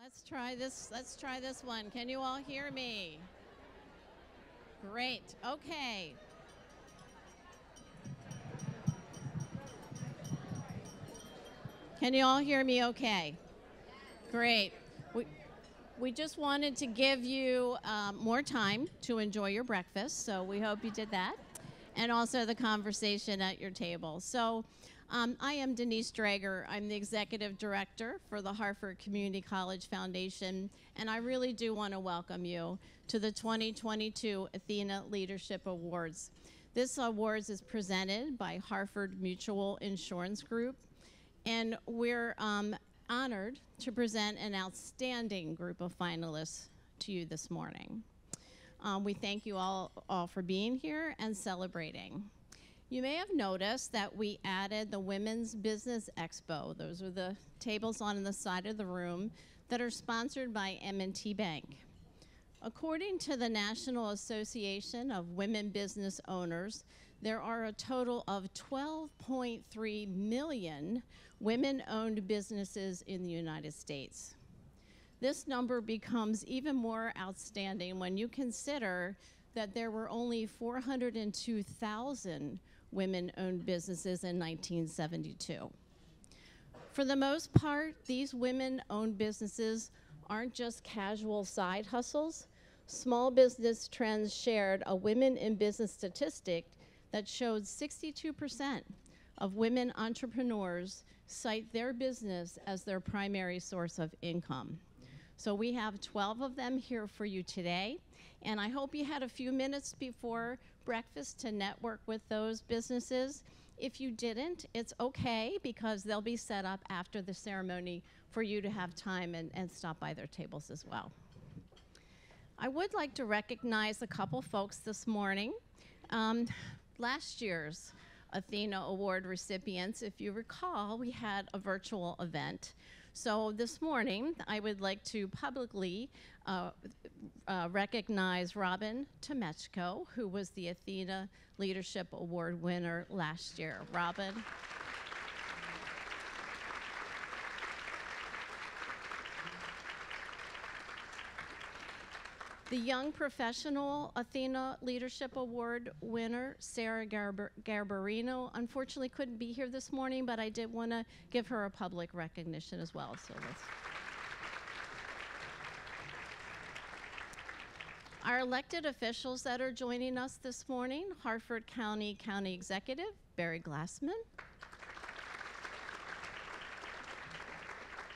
Let's try this one. Can you all hear me? Great. Okay. Can you all hear me okay? Great. We just wanted to give you more time to enjoy your breakfast, so we hope you did that, and also the conversation at your table. So I am Denise Drager. I'm the Executive Director for the Harford Community College Foundation, and I really do want to welcome you to the 2022 ATHENA Leadership Awards. This awards is presented by Harford Mutual Insurance Group, and we're honored to present an outstanding group of finalists to you this morning. We thank you all for being here and celebrating. You may have noticed that we added the Women's Business Expo. Those are the tables on the side of the room that are sponsored by M&T Bank. According to the National Association of Women Business Owners, there are a total of 12.3 million women-owned businesses in the United States. This number becomes even more outstanding when you consider that there were only 402,000 women-owned businesses in 1972. For the most part, these women-owned businesses aren't just casual side hustles. Small Business Trends shared a women in business statistic that showed 62% of women entrepreneurs cite their business as their primary source of income. So we have 12 of them here for you today, and I hope you had a few minutes before breakfast to network with those businesses. If you didn't, it's okay, because they'll be set up after the ceremony for you to have time and stop by their tables as well. I would like to recognize a couple folks this morning. Last year's ATHENA Award recipients, if you recall, we had a virtual event. So this morning, I would like to publicly recognize Robin Tomechko, who was the ATHENA Leadership Award winner last year. Robin. The Young Professional ATHENA Leadership Award winner, Sarah Garbarino, unfortunately couldn't be here this morning, but I did want to give her a public recognition as well. So let's. Our elected officials that are joining us this morning: Harford County Executive, Barry Glassman.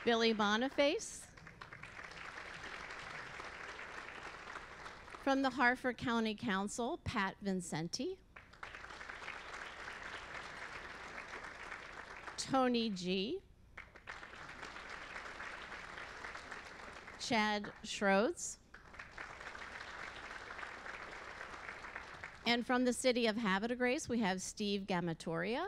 Billy Boniface. From the Harford County Council, Pat Vincenti. Tony G. Chad Schroeds. And from the City of Havre de Grace, we have Steve Gamatoria.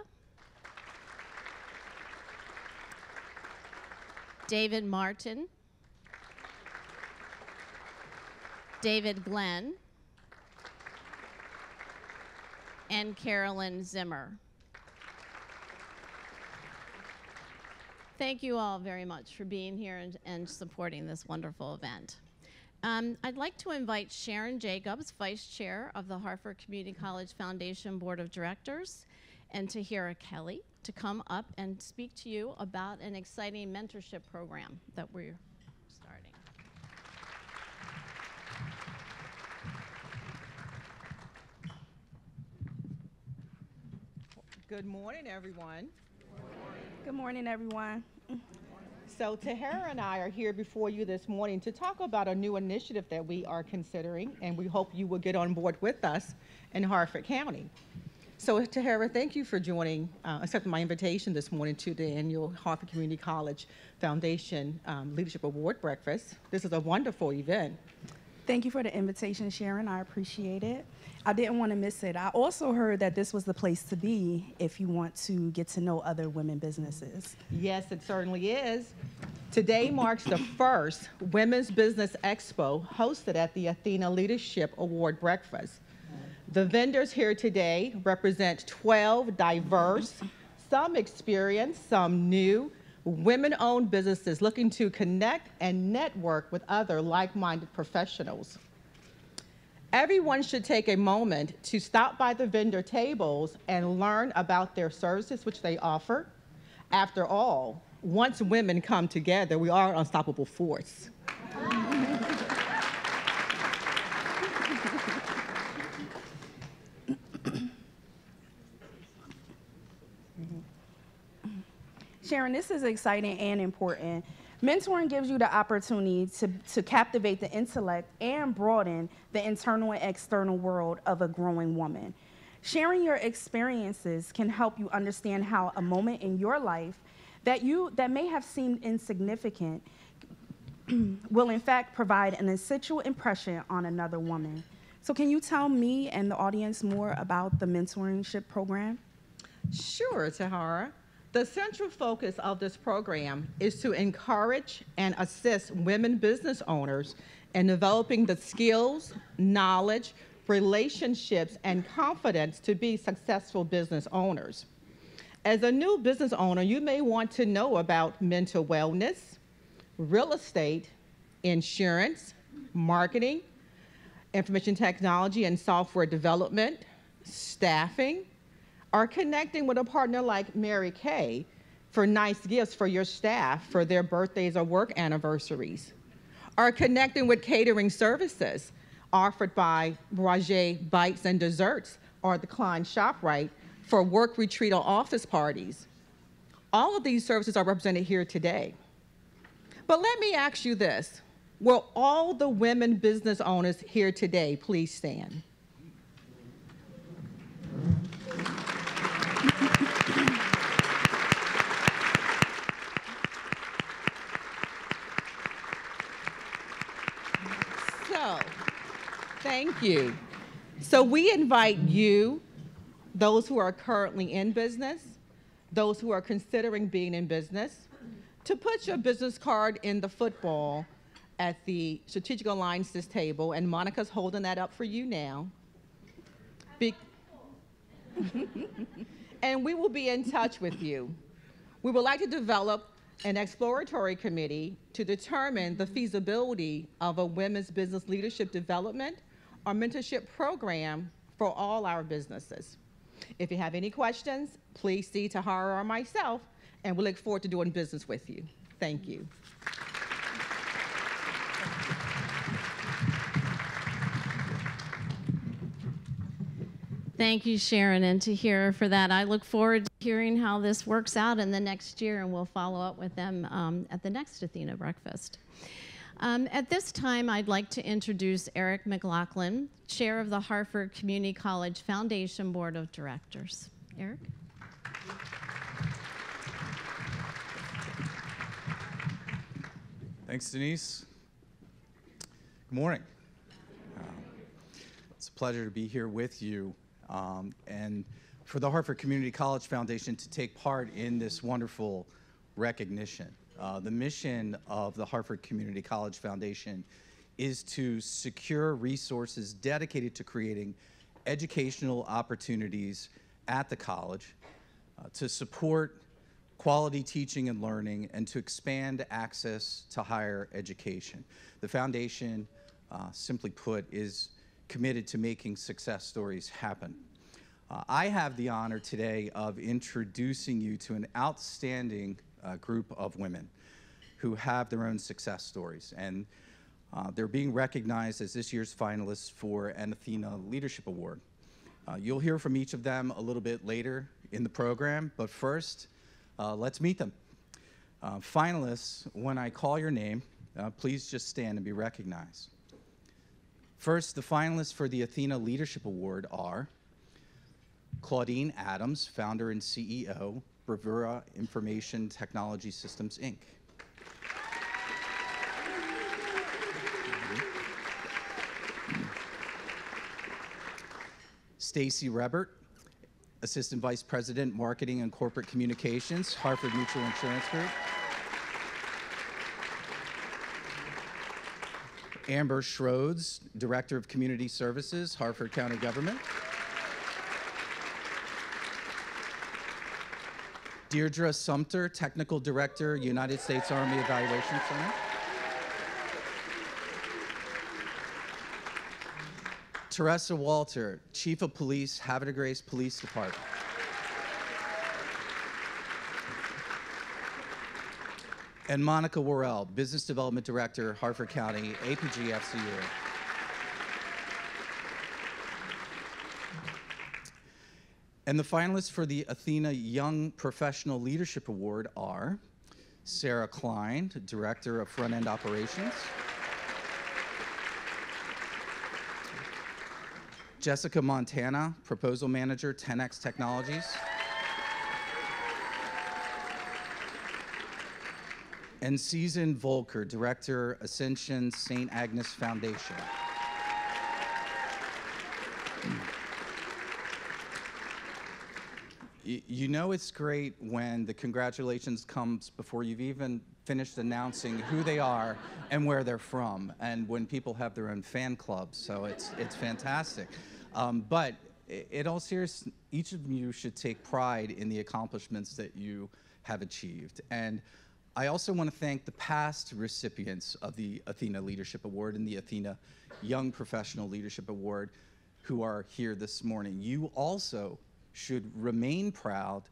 David Martin. David Glenn, and Carolyn Zimmer. Thank you all very much for being here and supporting this wonderful event. I'd like to invite Sharon Jacobs, Vice Chair of the Harford Community College Foundation Board of Directors, and Tahira Kelly to come up and speak to you about an exciting mentorship program that we're starting. Good morning, everyone. Good morning, everyone. So Tahira and I are here before you this morning to talk about a new initiative that we are considering, and we hope you will get on board with us in Harford County. So Tahira, thank you for accepting my invitation this morning to the annual Harford Community College Foundation Leadership Award Breakfast. This is a wonderful event. Thank you for the invitation, Sharon. I appreciate it. I didn't want to miss it. I also heard that this was the place to be if you want to get to know other women businesses. Yes, it certainly is. Today marks the first Women's Business Expo hosted at the ATHENA Leadership Award Breakfast. The vendors here today represent 12 diverse, some experienced, some new, women-owned businesses looking to connect and network with other like-minded professionals. Everyone should take a moment to stop by the vendor tables and learn about their services which they offer. After all, once women come together, we are an unstoppable force. Sharon, this is exciting and important. Mentoring gives you the opportunity to captivate the intellect and broaden the internal and external world of a growing woman. Sharing your experiences can help you understand how a moment in your life that may have seemed insignificant will in fact provide an essential impression on another woman. So can you tell me and the audience more about the mentorship program? Sure, Tahara. The central focus of this program is to encourage and assist women business owners in developing the skills, knowledge, relationships, and confidence to be successful business owners. As a new business owner, you may want to know about mental wellness, real estate, insurance, marketing, information technology and software development, staffing, or connecting with a partner like Mary Kay for nice gifts for your staff for their birthdays or work anniversaries, or connecting with catering services offered by Brage Bites and Desserts or the Klein ShopRite for work retreat or office parties. All of these services are represented here today. But let me ask you this. Will all the women business owners here today please stand? So, thank you. So we invite you, those who are currently in business, those who are considering being in business, to put your business card in the football at the strategic alliances table, and Monica's holding that up for you now. And we will be in touch with you. We would like to develop an exploratory committee to determine the feasibility of a women's business leadership development or mentorship program for all our businesses. If you have any questions, please see Tahara or myself, and we look forward to doing business with you. Thank you. Thank you, Sharon, and to hear for that. I look forward to hearing how this works out in the next year, and we'll follow up with them at the next Athena breakfast. At this time, I'd like to introduce Eric Mclaughlin, Chair of the Harford Community College Foundation Board of Directors. Eric? Thanks, Denise. Good morning. It's a pleasure to be here with you and for the Harford Community College Foundation to take part in this wonderful recognition. The mission of the Harford Community College Foundation is to secure resources dedicated to creating educational opportunities at the college, to support quality teaching and learning, and to expand access to higher education. The foundation, simply put, is committed to making success stories happen. I have the honor today of introducing you to an outstanding group of women who have their own success stories, and they're being recognized as this year's finalists for an Athena Leadership Award. You'll hear from each of them a little bit later in the program, but first, let's meet them. Finalists, when I call your name, please just stand and be recognized. First, the finalists for the Athena Leadership Award are Claudine Adams, founder and CEO, Bravura Information Technology Systems, Inc. Stacy Rebert, Assistant Vice President, Marketing and Corporate Communications, Harford Mutual Insurance Group. Amber Schroeds, Director of Community Services, Harford County Government. Deirdre Sumter, Technical Director, United States Army Evaluation Center. Teresa Walter, Chief of Police, Havre de Grace Police Department. And Monica Worrell, Business Development Director, Harford County, APG FCU. And the finalists for the Athena Young Professional Leadership Award are Sarah Klein, Director of Front-End Operations, Jessica Montana, Proposal Manager, 10X Technologies, and Susan Volker, Director, Ascension St. Agnes Foundation. You know it's great when the congratulations comes before you've even finished announcing who they are and where they're from, and when people have their own fan clubs, so it's fantastic. But in all seriousness, each of you should take pride in the accomplishments that you have achieved. And I also want to thank the past recipients of the Athena Leadership Award and the Athena Young Professional Leadership Award who are here this morning. You also should remain proud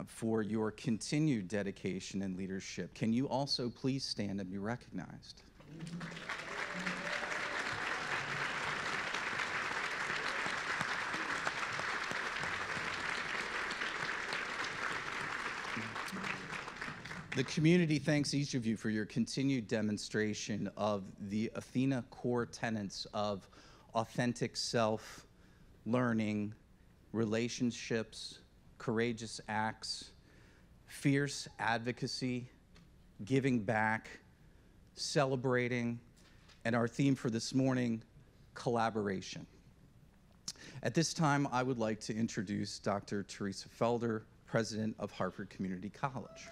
for your continued dedication and leadership. Can you also please stand and be recognized? The community thanks each of you for your continued demonstration of the Athena core tenets of authentic self, learning, relationships, courageous acts, fierce advocacy, giving back, celebrating, and our theme for this morning, collaboration. At this time, I would like to introduce Dr. Teresa Felder, President of Harford Community College.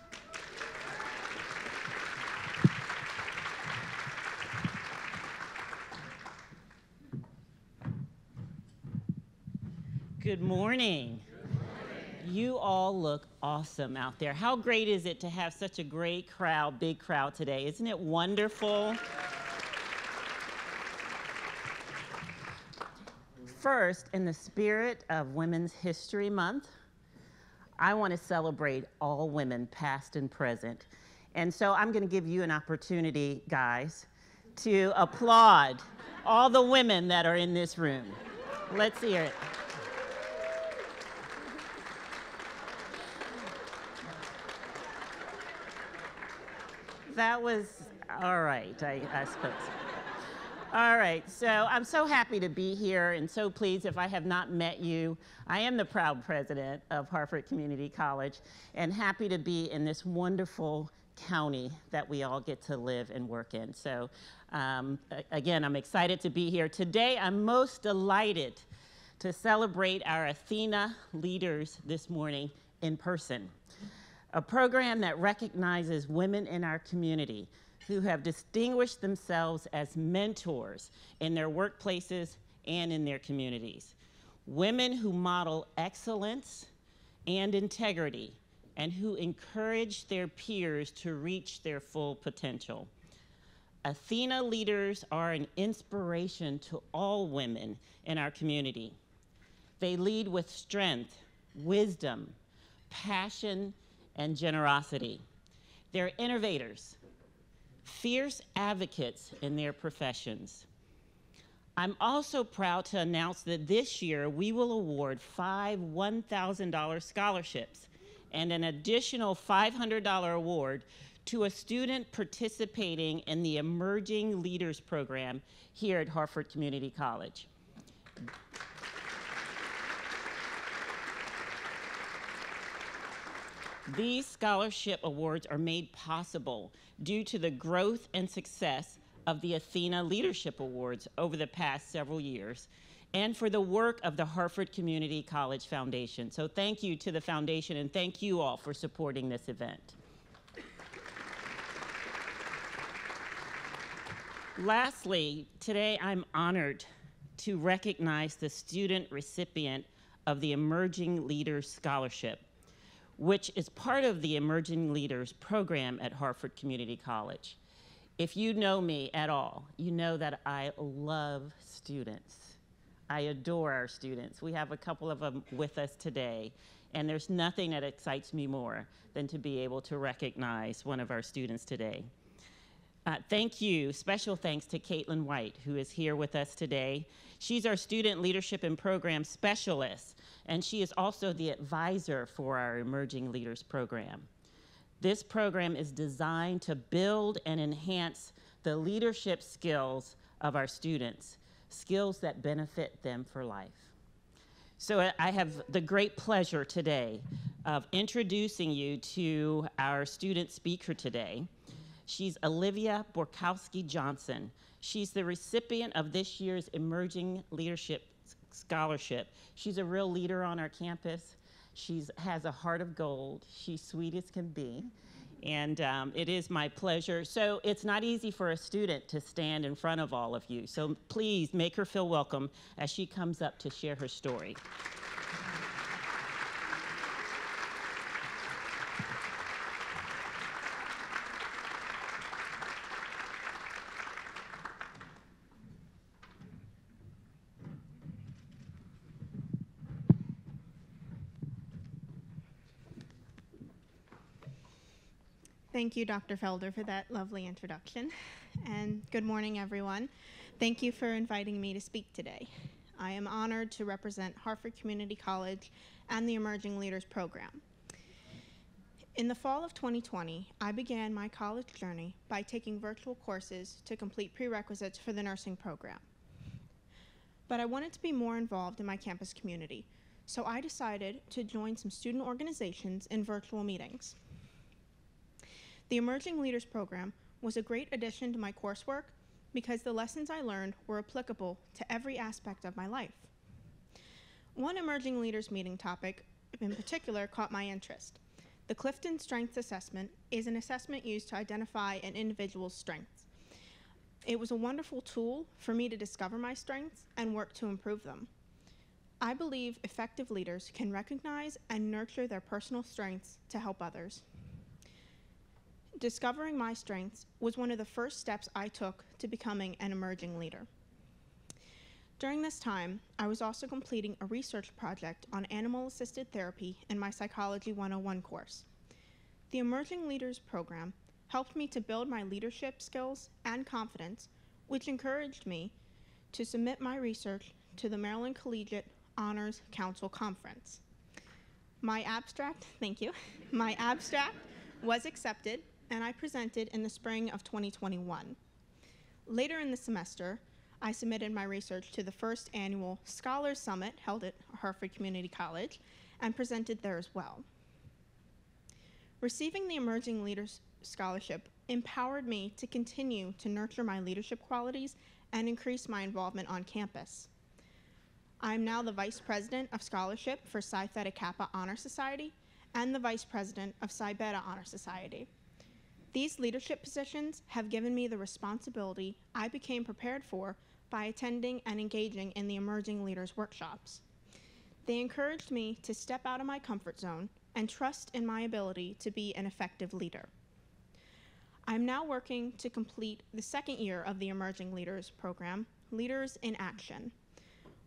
Good morning. You all look awesome out there. How great is it to have such a great crowd, big crowd today? Isn't it wonderful? First, in the spirit of Women's History Month, I want to celebrate all women, past and present. And so I'm going to give you an opportunity, guys, to applaud all the women that are in this room. Let's hear it. That was all right, I suppose. All right, so I'm so happy to be here and so pleased. If I have not met you, I am the proud president of Harford Community College and happy to be in this wonderful county that we all get to live and work in. So again, I'm excited to be here. Today, I'm most delighted to celebrate our Athena leaders this morning in person. A program that recognizes women in our community who have distinguished themselves as mentors in their workplaces and in their communities. Women who model excellence and integrity and who encourage their peers to reach their full potential. Athena leaders are an inspiration to all women in our community. They lead with strength, wisdom, passion, and generosity. They're innovators, fierce advocates in their professions. I'm also proud to announce that this year we will award 5 $1,000 scholarships and an additional $500 award to a student participating in the Emerging Leaders Program here at Harford Community College. These scholarship awards are made possible due to the growth and success of the Athena Leadership Awards over the past several years and for the work of the Harford Community College Foundation. So thank you to the foundation and thank you all for supporting this event. Lastly, today I'm honored to recognize the student recipient of the Emerging Leaders Scholarship. which is part of the Emerging Leaders Program at Harford Community College. If you know me at all, you know that I love students. I adore our students. We have a couple of them with us today, and there's nothing that excites me more than to be able to recognize one of our students today. Thank you, special thanks to Caitlyn White, who is here with us today. She's our Student Leadership and Program Specialist, and she is also the advisor for our Emerging Leaders Program. This program is designed to build and enhance the leadership skills of our students, skills that benefit them for life. So I have the great pleasure today of introducing you to our student speaker today. She's Olivia Borkowski-Johnson. She's the recipient of this year's Emerging Leadership Scholarship. She's a real leader on our campus. She has a heart of gold. She's sweet as can be. And it is my pleasure. So it's not easy for a student to stand in front of all of you. So please make her feel welcome as she comes up to share her story. Thank you, Dr. Felder, for that lovely introduction. And good morning, everyone. Thank you for inviting me to speak today. I am honored to represent Harford Community College and the Emerging Leaders Program. In the fall of 2020, I began my college journey by taking virtual courses to complete prerequisites for the nursing program. But I wanted to be more involved in my campus community, so I decided to join some student organizations in virtual meetings. The Emerging Leaders Program was a great addition to my coursework because the lessons I learned were applicable to every aspect of my life. One Emerging Leaders meeting topic in particular caught my interest. The Clifton Strengths Assessment is an assessment used to identify an individual's strengths. It was a wonderful tool for me to discover my strengths and work to improve them. I believe effective leaders can recognize and nurture their personal strengths to help others. Discovering my strengths was one of the first steps I took to becoming an emerging leader. During this time, I was also completing a research project on animal-assisted therapy in my Psychology 101 course. The Emerging Leaders Program helped me to build my leadership skills and confidence, which encouraged me to submit my research to the Maryland Collegiate Honors Council Conference. My abstract, thank you, my abstract was accepted, and I presented in the spring of 2021. Later in the semester, I submitted my research to the first annual Scholars Summit held at Harford Community College and presented there as well. Receiving the Emerging Leaders Scholarship empowered me to continue to nurture my leadership qualities and increase my involvement on campus. I am now the Vice President of Scholarship for Psi Theta Kappa Honor Society and the Vice President of Psi Beta Honor Society. These leadership positions have given me the responsibility I became prepared for by attending and engaging in the Emerging Leaders workshops. They encouraged me to step out of my comfort zone and trust in my ability to be an effective leader. I'm now working to complete the second year of the Emerging Leaders Program, Leaders in Action.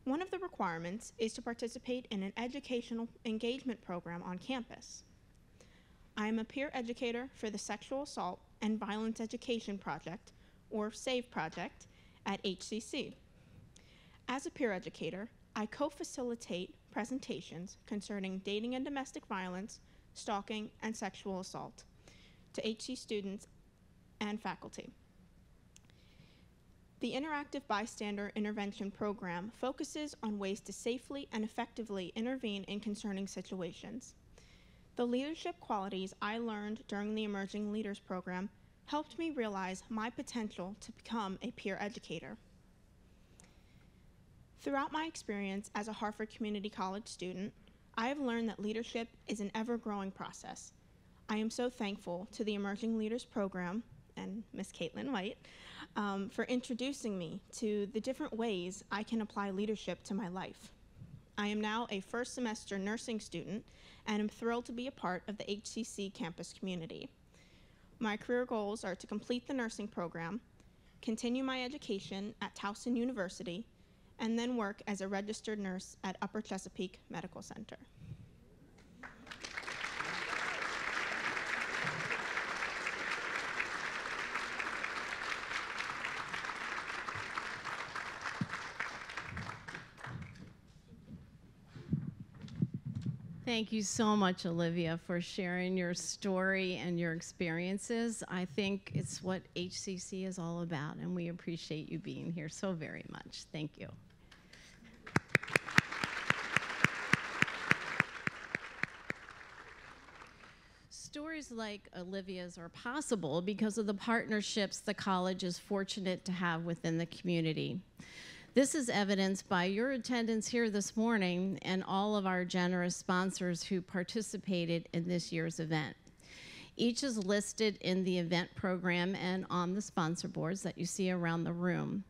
One of the requirements is to participate in an educational engagement program on campus. I am a peer educator for the Sexual Assault and Violence Education Project, or SAVE project, at HCC. As a peer educator, I co-facilitate presentations concerning dating and domestic violence, stalking, and sexual assault to HC students and faculty. The Interactive Bystander Intervention Program focuses on ways to safely and effectively intervene in concerning situations. The leadership qualities I learned during the Emerging Leaders Program helped me realize my potential to become a peer educator. Throughout my experience as a Harford Community College student, I have learned that leadership is an ever-growing process. I am so thankful to the Emerging Leaders Program and Ms. Caitlyn White for introducing me to the different ways I can apply leadership to my life. I am now a first semester nursing student and am thrilled to be a part of the HCC campus community. My career goals are to complete the nursing program, continue my education at Towson University, and then work as a registered nurse at Upper Chesapeake Medical Center. Thank you so much, Olivia, for sharing your story and your experiences. I think it's what HCC is all about, and we appreciate you being here so very much. Thank you. Stories like Olivia's are possible because of the partnerships the college is fortunate to have within the community. This is evidenced by your attendance here this morning and all of our generous sponsors who participated in this year's event. Each is listed in the event program and on the sponsor boards that you see around the room.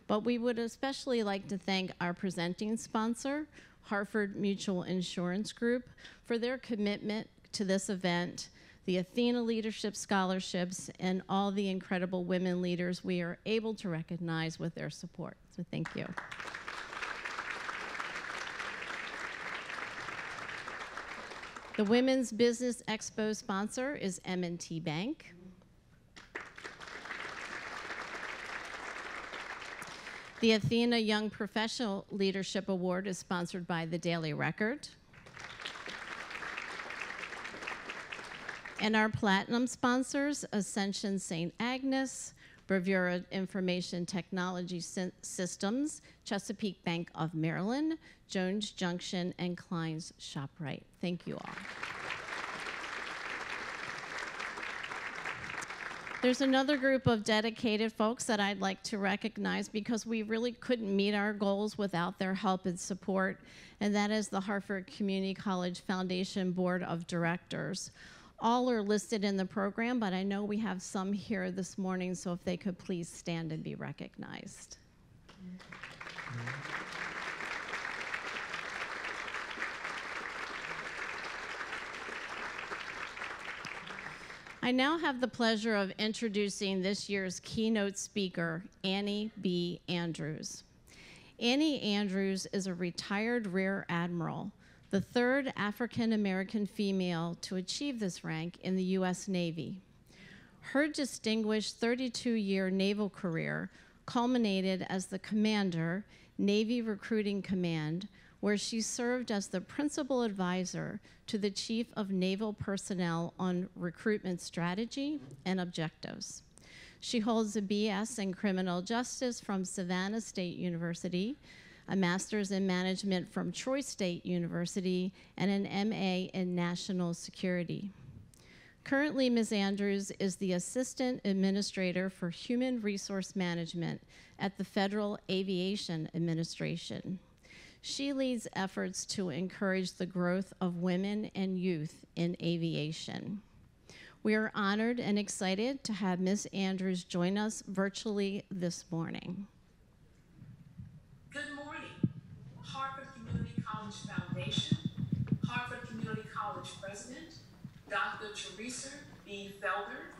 But we would especially like to thank our presenting sponsor, Harford Mutual Insurance Group, for their commitment to this event, the ATHENA Leadership Scholarships, and all the incredible women leaders we are able to recognize with their support. So thank you. The Women's Business Expo sponsor is M&T Bank. The ATHENA Young Professional Leadership Award is sponsored by the Daily Record. And our platinum sponsors, Ascension St. Agnes, Bravura Information Technology Systems, Chesapeake Bank of Maryland, Jones Junction, and Klein's ShopRite. Thank you all. There's another group of dedicated folks that I'd like to recognize because we really couldn't meet our goals without their help and support, and that is the Hartford Community College Foundation Board of Directors. All are listed in the program, but I know we have some here this morning, so if they could please stand and be recognized. I now have the pleasure of introducing this year's keynote speaker, Annie B. Andrews. Annie Andrews is a retired Rear Admiral, the third African-American female to achieve this rank in the U.S. Navy. Her distinguished 32-year naval career culminated as the commander, Navy Recruiting Command, where she served as the principal advisor to the Chief of Naval Personnel on recruitment strategy and objectives. She holds a BS in Criminal Justice from Savannah State University, a Master's in Management from Troy State University, and an MA in National Security. Currently, Ms. Andrews is the Assistant Administrator for Human Resource Management at the Federal Aviation Administration. She leads efforts to encourage the growth of women and youth in aviation. We are honored and excited to have Ms. Andrews join us virtually this morning. Good morning. Harford Community College Foundation, Harford Community College President, Dr. Teresa B. Felder,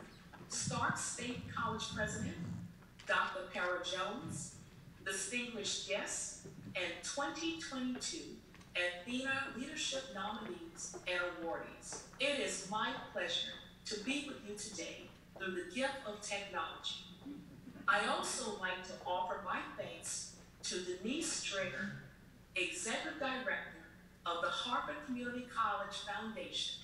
Stark State College President, Dr. Para Jones, distinguished guests, and 2022 ATHENA Leadership Nominees and Awardees. It is my pleasure to be with you today through the gift of technology. I also like to offer my thanks to Denise Stringer, Executive Director of the Harford Community College Foundation,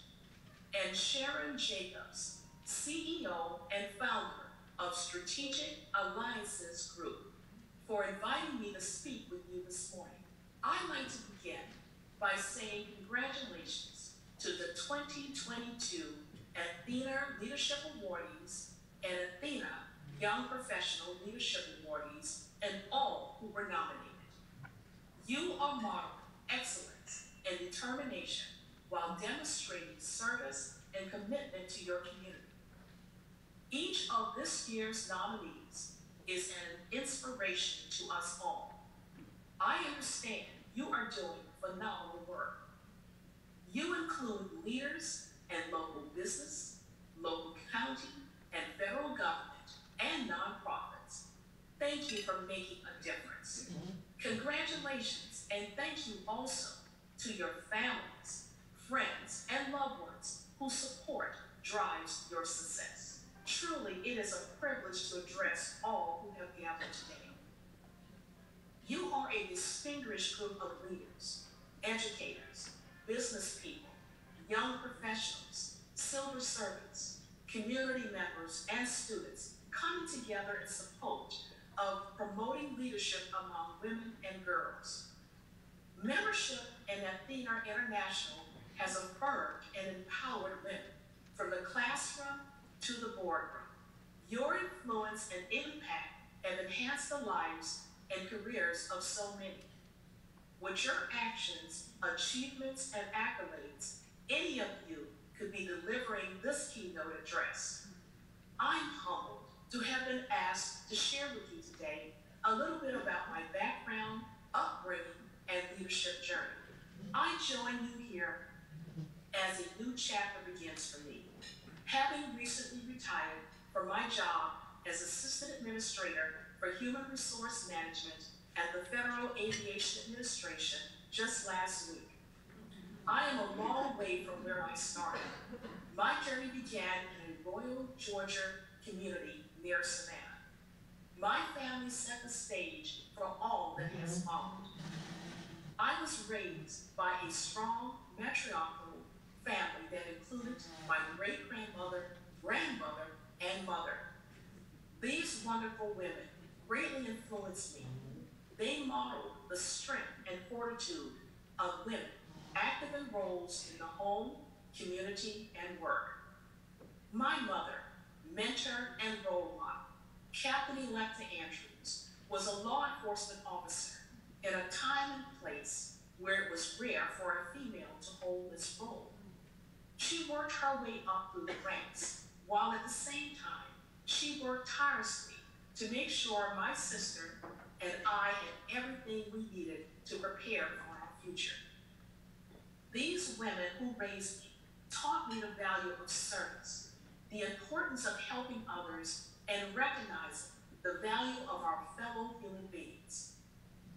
and Sharon Jacobs, CEO and founder of Strategic Alliances Group, for inviting me to speak with you this morning. I'd like to begin by saying congratulations to the 2022 ATHENA Leadership Awardees and ATHENA Young Professional Leadership Awardees and all who were nominated. You are modeling excellence and determination while demonstrating service and commitment to your community. Each of this year's nominees is an inspiration to us all. I understand you are doing phenomenal work. You include leaders and local business, local county, and federal government, and nonprofits. Thank you for making a difference. Congratulations, and thank you also to your families, friends, and loved ones whose support drives your success. Truly, it is a privilege to address all who have gathered today. You are a distinguished group of leaders, educators, business people, young professionals, civil servants, community members, and students coming together in support of promoting leadership among women and girls. Membership in ATHENA International has affirmed and empowered women from the classroom to the boardroom. Your influence and impact have enhanced the lives and careers of so many. With your actions, achievements, and accolades, any of you could be delivering this keynote address. I'm humbled to have been asked to share with you today a little bit about my background, upbringing, and leadership journey. I join you here as a new chapter begins for me. Having recently retired from my job as Assistant Administrator for Human Resource Management at the Federal Aviation Administration just last week. I am a long way from where I started. My journey began in a Royal Georgia community near Savannah. My family set the stage for all that has followed. I was raised by a strong matriarchal family that included my great-grandmother, grandmother, and mother. These wonderful women greatly influenced me. They modeled the strength and fortitude of women active in roles in the home, community, and work. My mother, mentor and role model, Captain-elect Andrews, was a law enforcement officer in a time and place where it was rare for a female to hold this role. She worked her way up through the ranks, while at the same time, she worked tirelessly to make sure my sister and I had everything we needed to prepare for our future. These women who raised me taught me the value of service, the importance of helping others, and recognizing the value of our fellow human beings.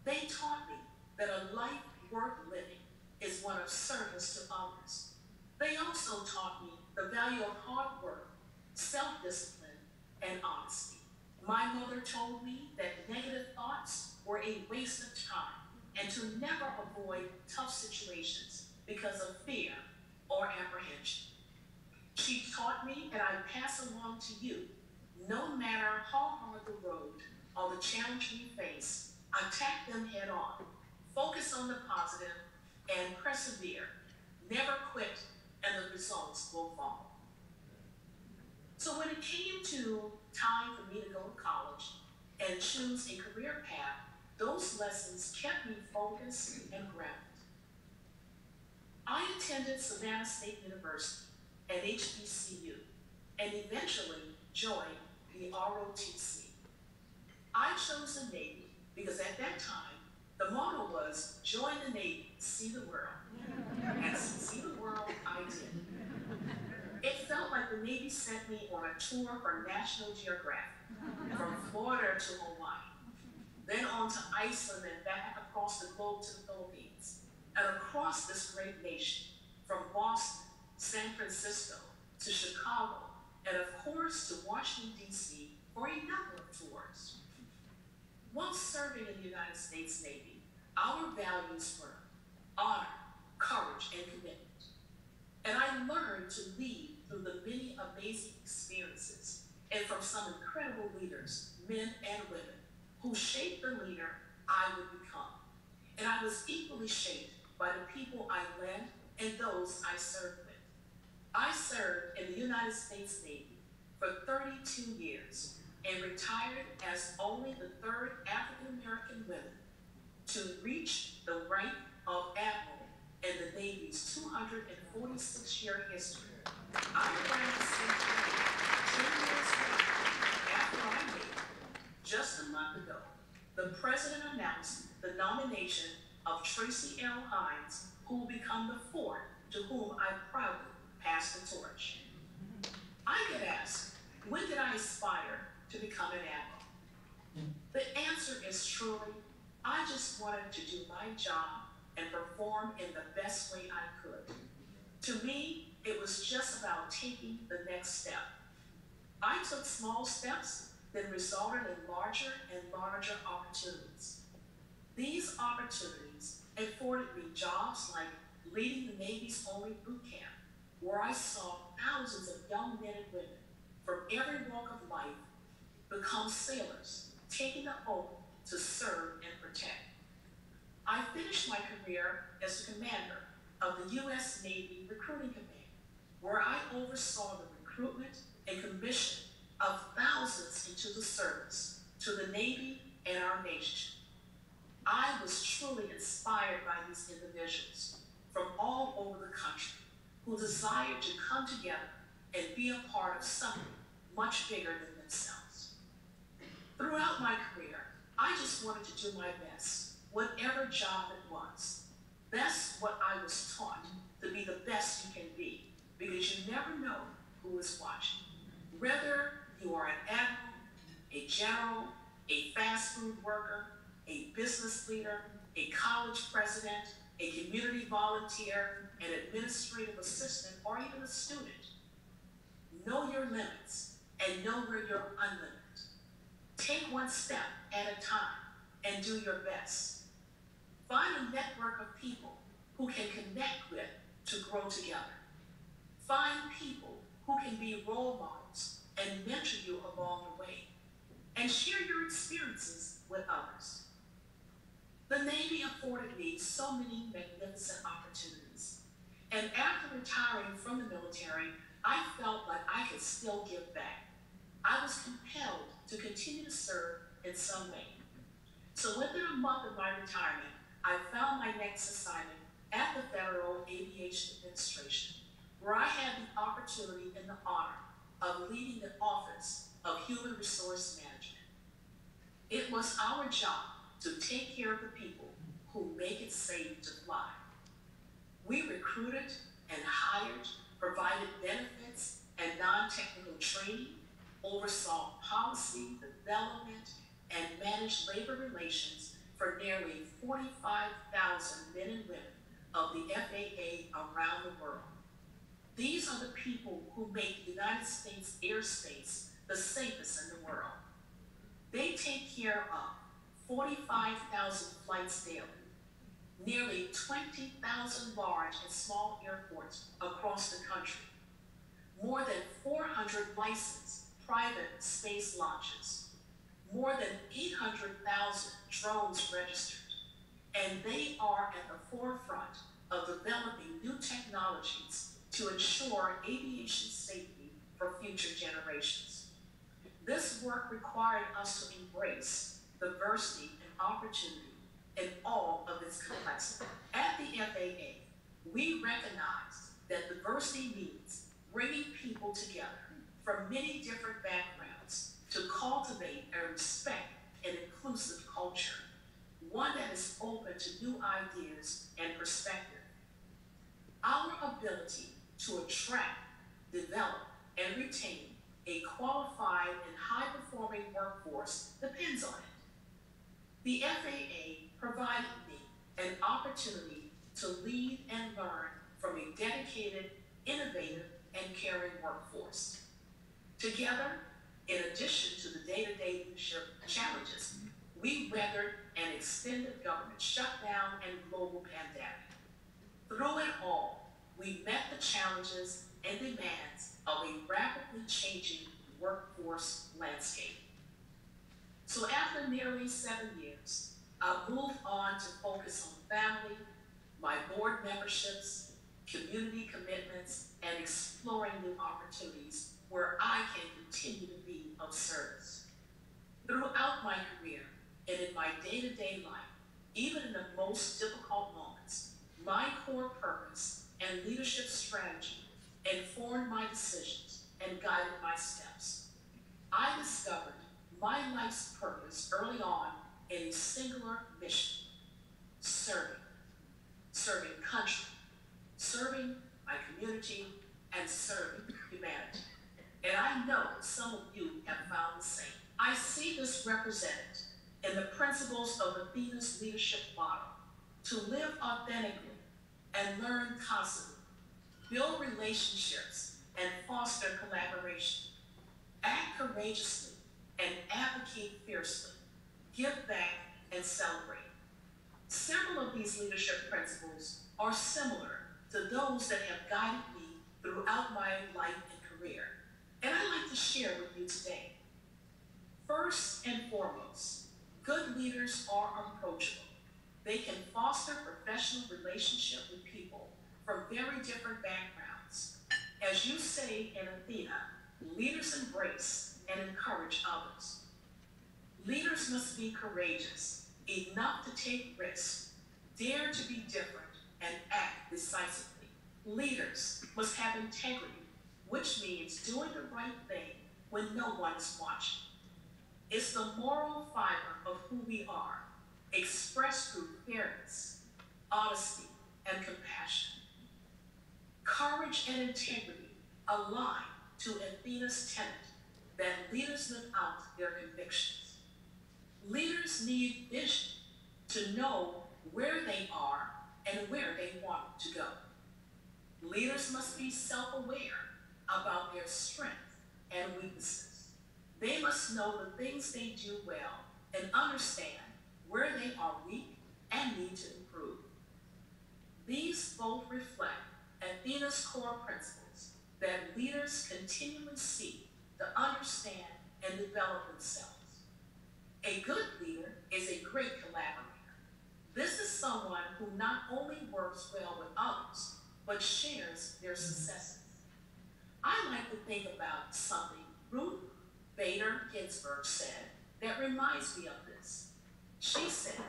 They taught me that a life worth living is one of service to others. They also taught me the value of hard work, self-discipline, and honesty. My mother told me that negative thoughts were a waste of time and to never avoid tough situations because of fear or apprehension. She taught me, and I pass along to you, no matter how hard the road or the challenge we face, attack them head on, focus on the positive, and persevere. Never quit, and the results will follow. So when it came to time for me to go to college and choose a career path, those lessons kept me focused and grounded. I attended Savannah State University at HBCU and eventually joined the ROTC. I chose the Navy because at that time, the motto was, join the Navy, see the world. And see the world I did. It felt like the Navy sent me on a tour for National Geographic, from Florida to Hawaii, then on to Iceland and back across the globe to the Philippines, and across this great nation, from Boston, San Francisco, to Chicago, and of course to Washington, D.C. for a number of tours. While serving in the United States Navy, our values were honor, courage, and commitment. And I learned to lead through the many amazing experiences and from some incredible leaders, men and women, who shaped the leader I would become. And I was equally shaped by the people I led and those I served with. I served in the United States Navy for 32 years and retired as only the third African-American woman to reach the rank of admiral in the Navy's 246-year history. I ran the same 10 years after I made it. Just a month ago, the president announced the nomination of Tracy L Hines, who will become the fourth to whom I proudly pass the torch. I get asked, when did I aspire to become an admiral? The answer is truly, I just wanted to do my job and perform in the best way I could. To me, it was just about taking the next step. I took small steps that resulted in larger and larger opportunities. These opportunities afforded me jobs like leading the Navy's only boot camp, where I saw thousands of young men and women from every walk of life become sailors, taking the oath to serve and protect. I finished my career as the commander of the U.S. Navy Recruiting Command, where I oversaw the recruitment and commission of thousands into the service to the Navy and our nation. I was truly inspired by these individuals from all over the country who desired to come together and be a part of something much bigger than themselves. Throughout my career, I just wanted to do my best, whatever job it was. That's what I was taught, to be the best you can be, because you never know who is watching. Whether you are an admiral, a general, a fast food worker, a business leader, a college president, a community volunteer, an administrative assistant, or even a student, know your limits and know where you're unlimited. Take one step at a time and do your best. Find a network of people who can connect with to grow together. Find people who can be role models and mentor you along the way, and share your experiences with others. The Navy afforded me so many magnificent opportunities, and after retiring from the military, I felt like I could still give back. I was compelled to continue to serve in some way. So within a month of my retirement, I found my next assignment at the Federal Aviation Administration, where I had the opportunity and the honor of leading the Office of Human Resource Management. It was our job to take care of the people who make it safe to fly. We recruited and hired, provided benefits and non-technical training, oversaw policy development, and managed labor relations for nearly 45,000 men and women of the FAA around the world. These are the people who make the United States airspace the safest in the world. They take care of 45,000 flights daily, nearly 20,000 large and small airports across the country, more than 400 licensed private space launches, more than 800,000 drones registered, and they are at the forefront of developing new technologies to ensure aviation safety for future generations. This work required us to embrace diversity and opportunity in all of its complexity. At the FAA, we recognize that diversity means bringing people together from many different backgrounds to cultivate a respect and inclusive culture, one that is open to new ideas and perspective. Our ability to attract, develop, and retain a qualified and high-performing workforce depends on it. The FAA provided me an opportunity to lead and learn from a dedicated, innovative, and caring workforce. Together, in addition to the day-to-day leadership challenges, we weathered an extended government shutdown and global pandemic. Through it all, we met the challenges and demands of a rapidly changing workforce landscape. So after nearly 7 years, I moved on to focus on family, my board memberships, community commitments, and exploring new opportunities where I can continue to be of service. Throughout my career and in my day-to-day life, even in the most difficult moments, my core purpose and leadership strategy informed my decisions and guided my steps. I discovered my life's purpose early on in a singular mission: serving. Serving country, serving my community, and serving humanity. And I know some of you have found the same. I see this represented in the principles of Athena's leadership model: to live authentically and learn constantly, build relationships and foster collaboration, act courageously and advocate fiercely, give back and celebrate. Several of these leadership principles are similar to those that have guided me throughout my life and career, and I'd like to share with you today. First and foremost, good leaders are approachable. They can foster professional relationship with people from very different backgrounds. As you say in Athena, leaders embrace and encourage others. Leaders must be courageous, enough to take risks, dare to be different, and act decisively. Leaders must have integrity, which means doing the right thing when no one is watching. It's the moral fiber of who we are, expressed through fairness, honesty, and compassion. Courage and integrity align to Athena's tenet that leaders live out their convictions. Leaders need vision to know where they are and where they want to go. Leaders must be self-aware about their strengths and weaknesses. They must know the things they do well and understand where they are weak and need to improve. These both reflect Athena's core principles that leaders continually seek to understand and develop themselves. A good leader is a great collaborator. This is someone who not only works well with others, but shares their successes. I like to think about something Ruth Bader Ginsburg said that reminds me of this. She said,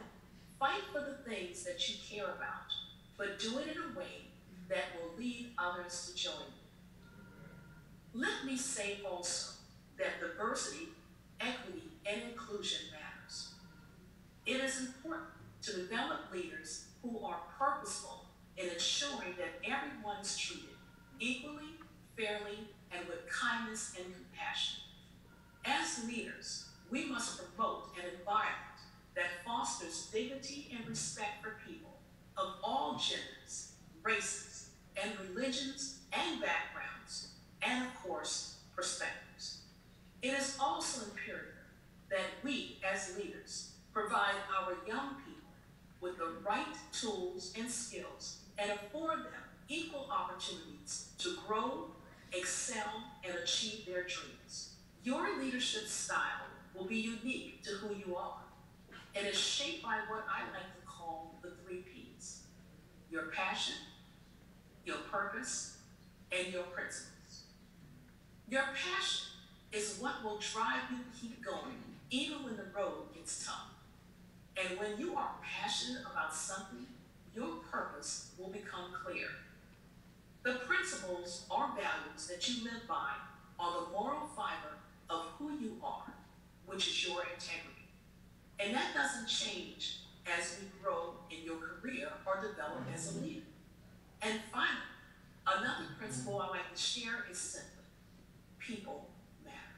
"Fight for the things that you care about, but do it in a way that will lead others to join you." Let me say also that diversity, equity, and inclusion matters. It is important to develop leaders who are purposeful in ensuring that everyone is treated equally, fairly, and with kindness and compassion. As leaders, we must promote an environment that fosters dignity and respect for people of all genders, races, and religions and backgrounds, and of course, perspectives. It is also imperative that we, as leaders, provide our young people with the right tools and skills and afford them equal opportunities to grow, excel, and achieve their dreams. Your leadership style will be unique to who you are and is shaped by what I like to call the 3 Ps: your passion, your purpose, and your principles. Your passion is what will drive you to keep going even when the road gets tough. And when you are passionate about something, your purpose will become clear. The principles or values that you live by are the moral fiber of who you are, which is your integrity. And that doesn't change as we grow in your career or develop as a leader. And finally, another principle I like to share is simply, people matter.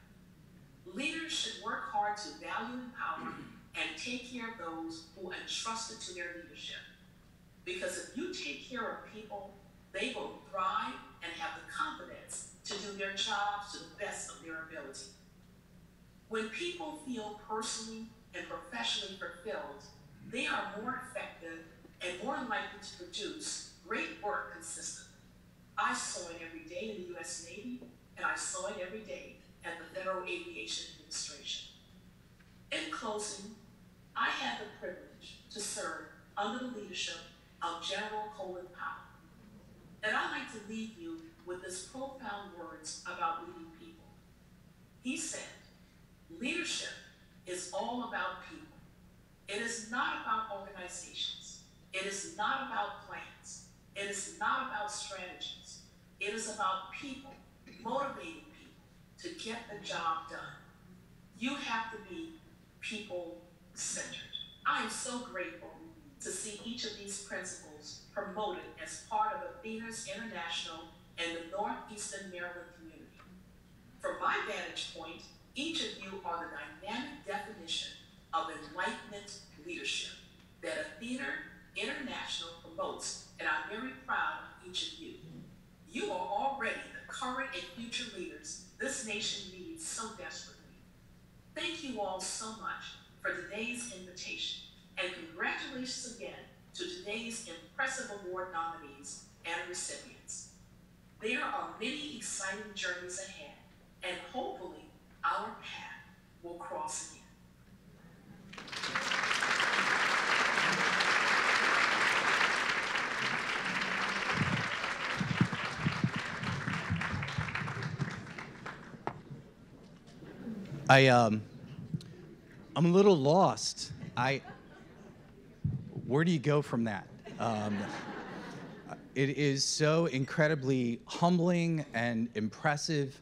Leaders should work hard to value, empower, and take care of those who are entrusted to their leadership. Because if you take care of people, they will thrive and have the confidence to do their jobs to the best of their ability. When people feel personally and professionally fulfilled, they are more effective and more likely to produce great work consistently. I saw it every day in the U.S. Navy, and I saw it every day at the Federal Aviation Administration. In closing, I had the privilege to serve under the leadership of General Colin Powell. And I'd like to leave you with his profound words about leading people. He said, "Leadership is all about people. It is not about organizations. It is not about plans. It is not about strategies. It is about people, motivating people to get the job done. You have to be people-centered." I am so grateful to see each of these principals promoted as part of Athena's International and the Northeastern Maryland community. From my vantage point, each of you are the dynamic definition of enlightenment leadership that Athena International promotes, and I'm very proud of each of you. You are already the current and future leaders this nation needs so desperately. Thank you all so much for today's invitation, and congratulations again to today's impressive award nominees and recipients. There are many exciting journeys ahead, and hopefully our path will cross again. I'm a little lost. Where do you go from that? It is so incredibly humbling and impressive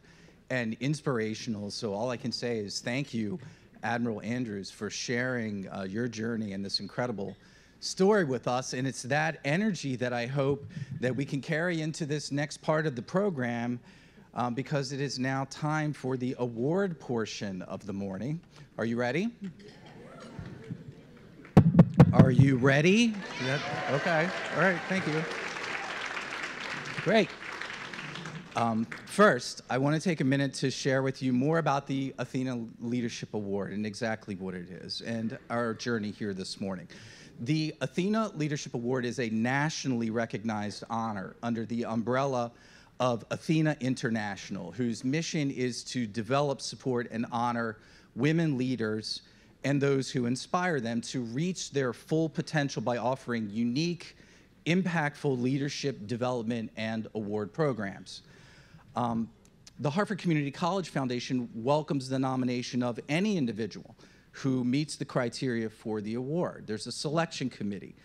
and inspirational. So all I can say is thank you, Admiral Andrews, for sharing your journey and this incredible story with us. And it's that energy that I hope that we can carry into this next part of the program, because it is now time for the award portion of the morning. Are you ready? Are you ready? Yep. Okay. All right. Thank you. Great. First, I want to take a minute to share with you more about the Athena Leadership Award and exactly what it is and our journey here this morning. The Athena Leadership Award is a nationally recognized honor under the umbrella of Athena International, whose mission is to develop, support, and honor women leaders and those who inspire them to reach their full potential by offering unique, impactful leadership development and award programs. The Harford Community College Foundation welcomes the nomination of any individual who meets the criteria for the award. There's a selection committee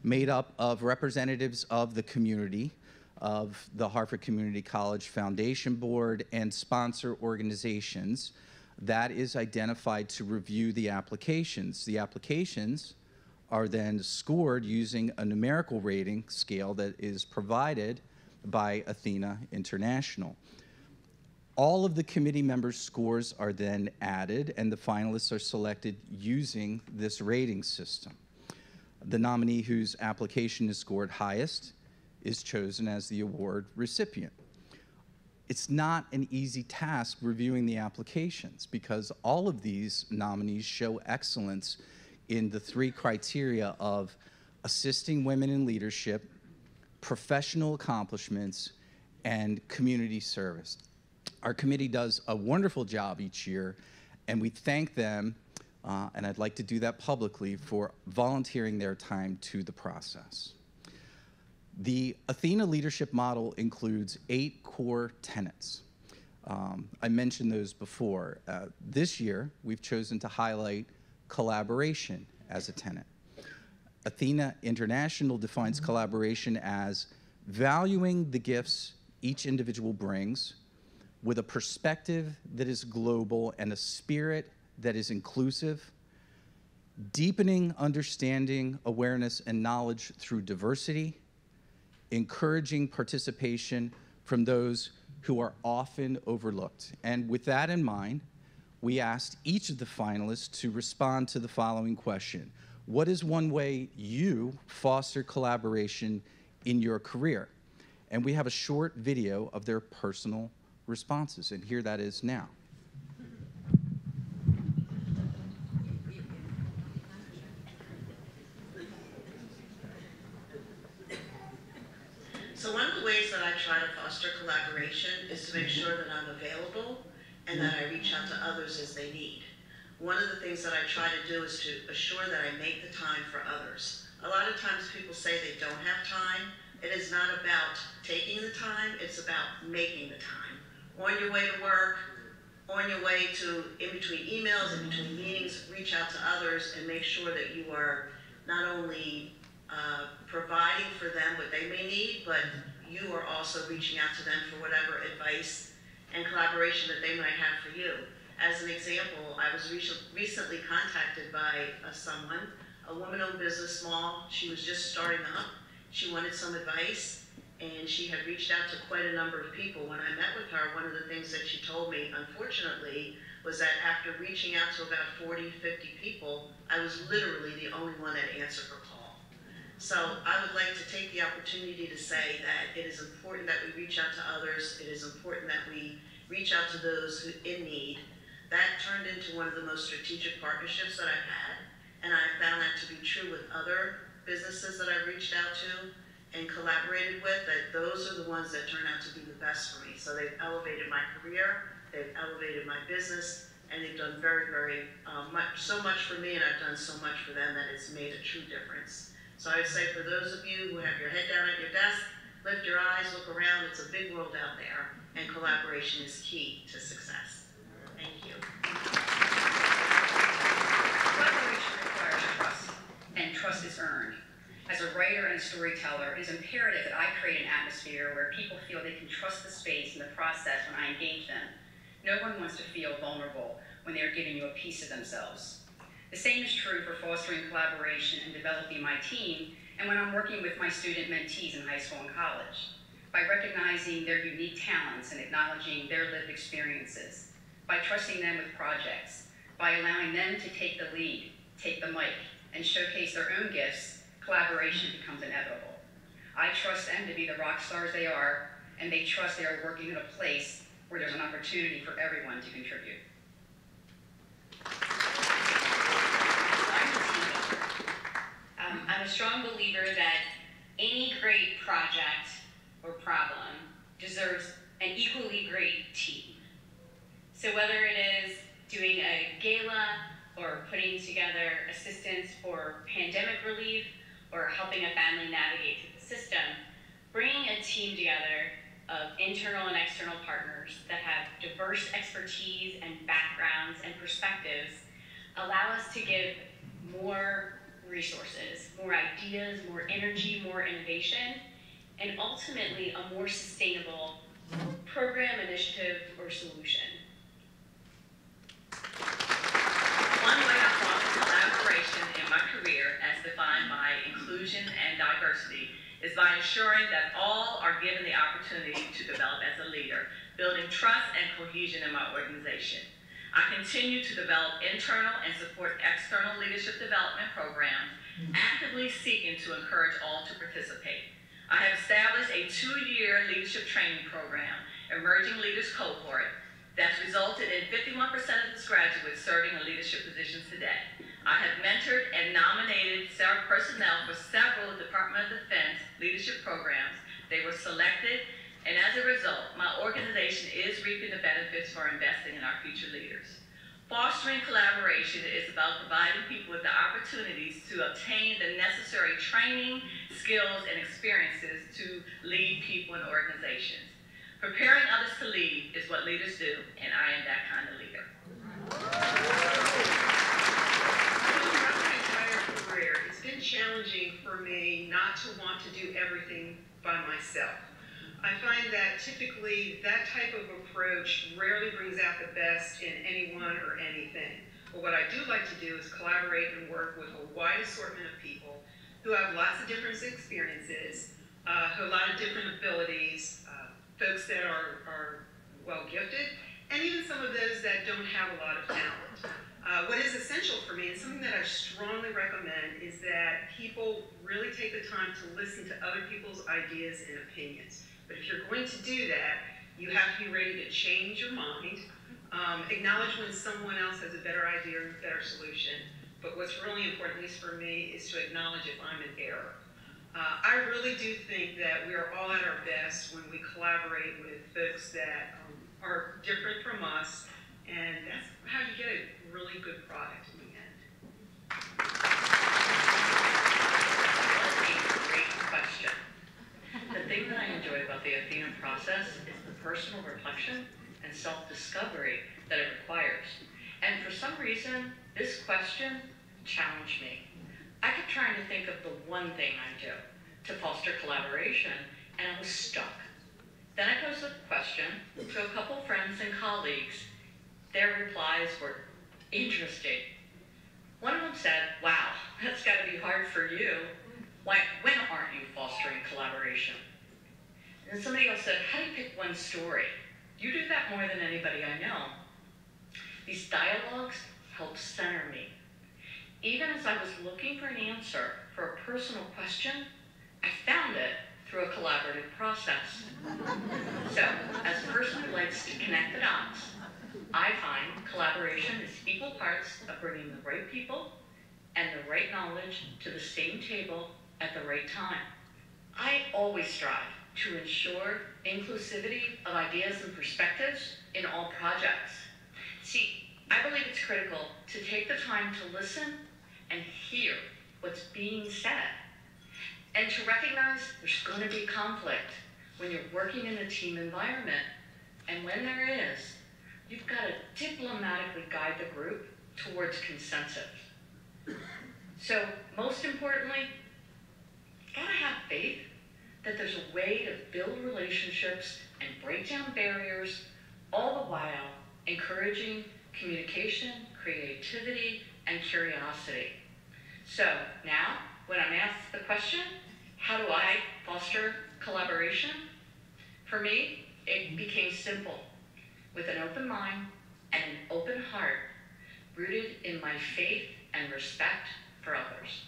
made up of representatives of the community, of the Harford Community College Foundation Board, and sponsor organizations that is identified to review the applications. The applications are then scored using a numerical rating scale that is provided by Athena International. All of the committee members' scores are then added, and the finalists are selected using this rating system. The nominee whose application is scored highest is chosen as the award recipient. It's not an easy task reviewing the applications because all of these nominees show excellence in the three criteria of assisting women in leadership, professional accomplishments, and community service. Our committee does a wonderful job each year, and we thank them, and I'd like to do that publicly, for volunteering their time to the process. The Athena leadership model includes 8 core tenets. I mentioned those before. This year, we've chosen to highlight collaboration as a tenet. Athena International defines collaboration as valuing the gifts each individual brings with a perspective that is global and a spirit that is inclusive, deepening understanding, awareness, and knowledge through diversity, encouraging participation from those who are often overlooked. And with that in mind, we asked each of the finalists to respond to the following question. What is one way you foster collaboration in your career? And we have a short video of their personal responses, and here that is now. So one of the ways that I try to foster collaboration is to make sure that I'm available and that I reach out to others as they need. One of the things that I try to do is to assure that I make the time for others. A lot of times people say they don't have time. It is not about taking the time, it's about making the time. On your way to work, on your way to, in between emails, in between meetings, reach out to others and make sure that you are not only providing for them what they may need, but you are also reaching out to them for whatever advice and collaboration that they might have for you. As an example, I was recently contacted by someone a woman-owned business, small. She was just starting up. She wanted some advice, and she had reached out to quite a number of people. When I met with her, one of the things that she told me, unfortunately, was that after reaching out to about 40, 50 people, I was literally the only one that answered her call. So I would like to take the opportunity to say that it is important that we reach out to others. It is important that we reach out to those who in need. That turned into one of the most strategic partnerships that I've had, and I found that to be true with other businesses that I've reached out to and collaborated with, that those are the ones that turn out to be the best for me. So they've elevated my career, they've elevated my business, and they've done very, very so much for me, and I've done so much for them that it's made a true difference. So I would say for those of you who have your head down at your desk, lift your eyes, look around, it's a big world out there, and collaboration is key to success. Thank you. Collaboration requires trust, and trust is earned. As a writer and storyteller, it is imperative that I create an atmosphere where people feel they can trust the space and the process when I engage them. No one wants to feel vulnerable when they are giving you a piece of themselves. The same is true for fostering collaboration and developing my team, and when I'm working with my student mentees in high school and college. By recognizing their unique talents and acknowledging their lived experiences. By trusting them with projects. By allowing them to take the lead, take the mic, and showcase their own gifts, collaboration becomes inevitable. I trust them to be the rock stars they are, and they trust they are working in a place where there's an opportunity for everyone to contribute. I'm a strong believer that any great project or problem deserves an equally great team. So whether it is doing a gala or putting together assistance for pandemic relief or helping a family navigate through the system, bringing a team together of internal and external partners that have diverse expertise and backgrounds and perspectives allow us to give more resources, more ideas, more energy, more innovation, and ultimately a more sustainable program, initiative, or solution. One way I've fostered collaboration in my career, as defined by inclusion and diversity, is by ensuring that all are given the opportunity to develop as a leader, building trust and cohesion in my organization. I continue to develop internal and support external leadership development programs, actively seeking to encourage all to participate. I have established a 2-year leadership training program, Emerging Leaders Cohort, that's resulted in 51% of its graduates serving in leadership positions today. I have mentored and nominated several personnel for several Department of Defense leadership programs. They were selected, and as a result, my organization is reaping the benefits for investing in our future leaders. Fostering collaboration is about providing people with the opportunities to obtain the necessary training, skills, and experiences to lead people and organizations. Preparing others to lead is what leaders do, and I am that kind of leader. Throughout my entire career, it's been challenging for me not to want to do everything by myself. I find that typically that type of approach rarely brings out the best in anyone or anything. But what I do like to do is collaborate and work with a wide assortment of people who have lots of different experiences, who have a lot of different abilities, folks that are well gifted, and even some of those that don't have a lot of talent. What is essential for me, and something that I strongly recommend, is that people really take the time to listen to other people's ideas and opinions. But if you're going to do that, you have to be ready to change your mind, acknowledge when someone else has a better idea or a better solution. But what's really important, at least for me, is to acknowledge if I'm in error. I really do think that we are all at our best when we collaborate with folks that are different from us, and that's how you get a really good product in the end. That's a great question. The thing that I enjoy about the ATHENA process is the personal reflection and self-discovery that it requires. And for some reason, this question challenged me. I kept trying to think of the one thing I do to foster collaboration, and I was stuck. Then I posed the question to a couple friends and colleagues. Their replies were interesting. One of them said, "Wow, that's got to you, when aren't you fostering collaboration? And then somebody else said, how do you pick one story? You do that more than anybody I know. These dialogues help center me. Even as I was looking for an answer for a personal question, I found it through a collaborative process. So, as a person who likes to connect the dots, I find collaboration is equal parts of bringing the right people and the right knowledge to the same table at the right time. I always strive to ensure inclusivity of ideas and perspectives in all projects. See, I believe it's critical to take the time to listen and hear what's being said, and to recognize there's going to be conflict when you're working in a team environment. And when there is, you've got to diplomatically guide the group towards consensus. So, most importantly, you've got to have faith that there's a way to build relationships and break down barriers, all the while encouraging communication, creativity, and curiosity. So now, when I'm asked the question, how do I foster collaboration? For me, it became simple. With an open mind and an open heart, rooted in my faith and respect for others.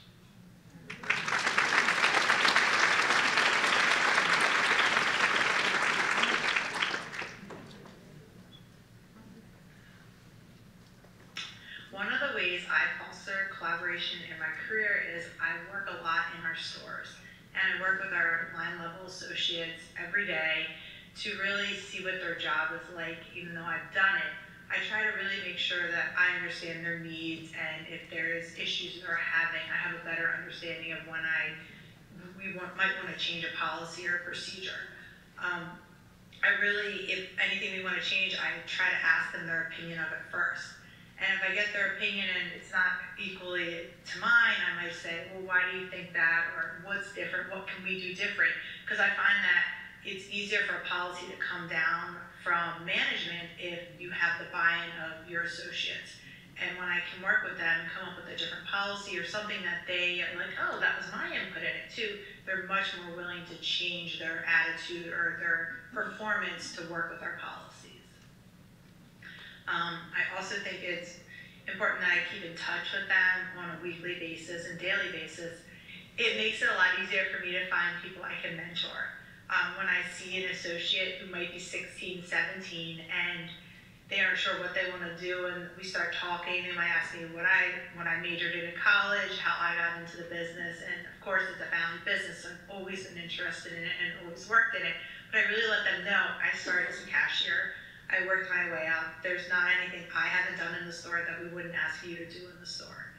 One of the ways I foster collaboration in my career is I work a lot in our stores. And I work with our line level associates every day to really see what their job is like. Even though I've done it, I try to really make sure that I understand their needs, and if there's issues they're having, I have a better understanding of when might want to change a policy or a procedure. If anything we want to change, I try to ask them their opinion of it first. And if I get their opinion and it's not equally to mine, I might say, well, why do you think that? Or what's different? What can we do different? Because I find that it's easier for a policy to come down from management if you have the buy-in of your associates. And when I can work with them and come up with a different policy or something that they are like, oh, that was my input in it too, they're much more willing to change their attitude or their performance to work with our policies. I also think it's important that I keep in touch with them on a weekly basis and daily basis. It makes it a lot easier for me to find people I can mentor. When I see an associate who might be 16, 17, and they aren't sure what they want to do, and we start talking, they might ask me what I majored in college, how I got into the business, and of course it's a family business, so I've always been interested in it and always worked in it, but I really let them know I started as a cashier. I worked my way up. There's not anything I haven't done in the store that we wouldn't ask you to do in the store.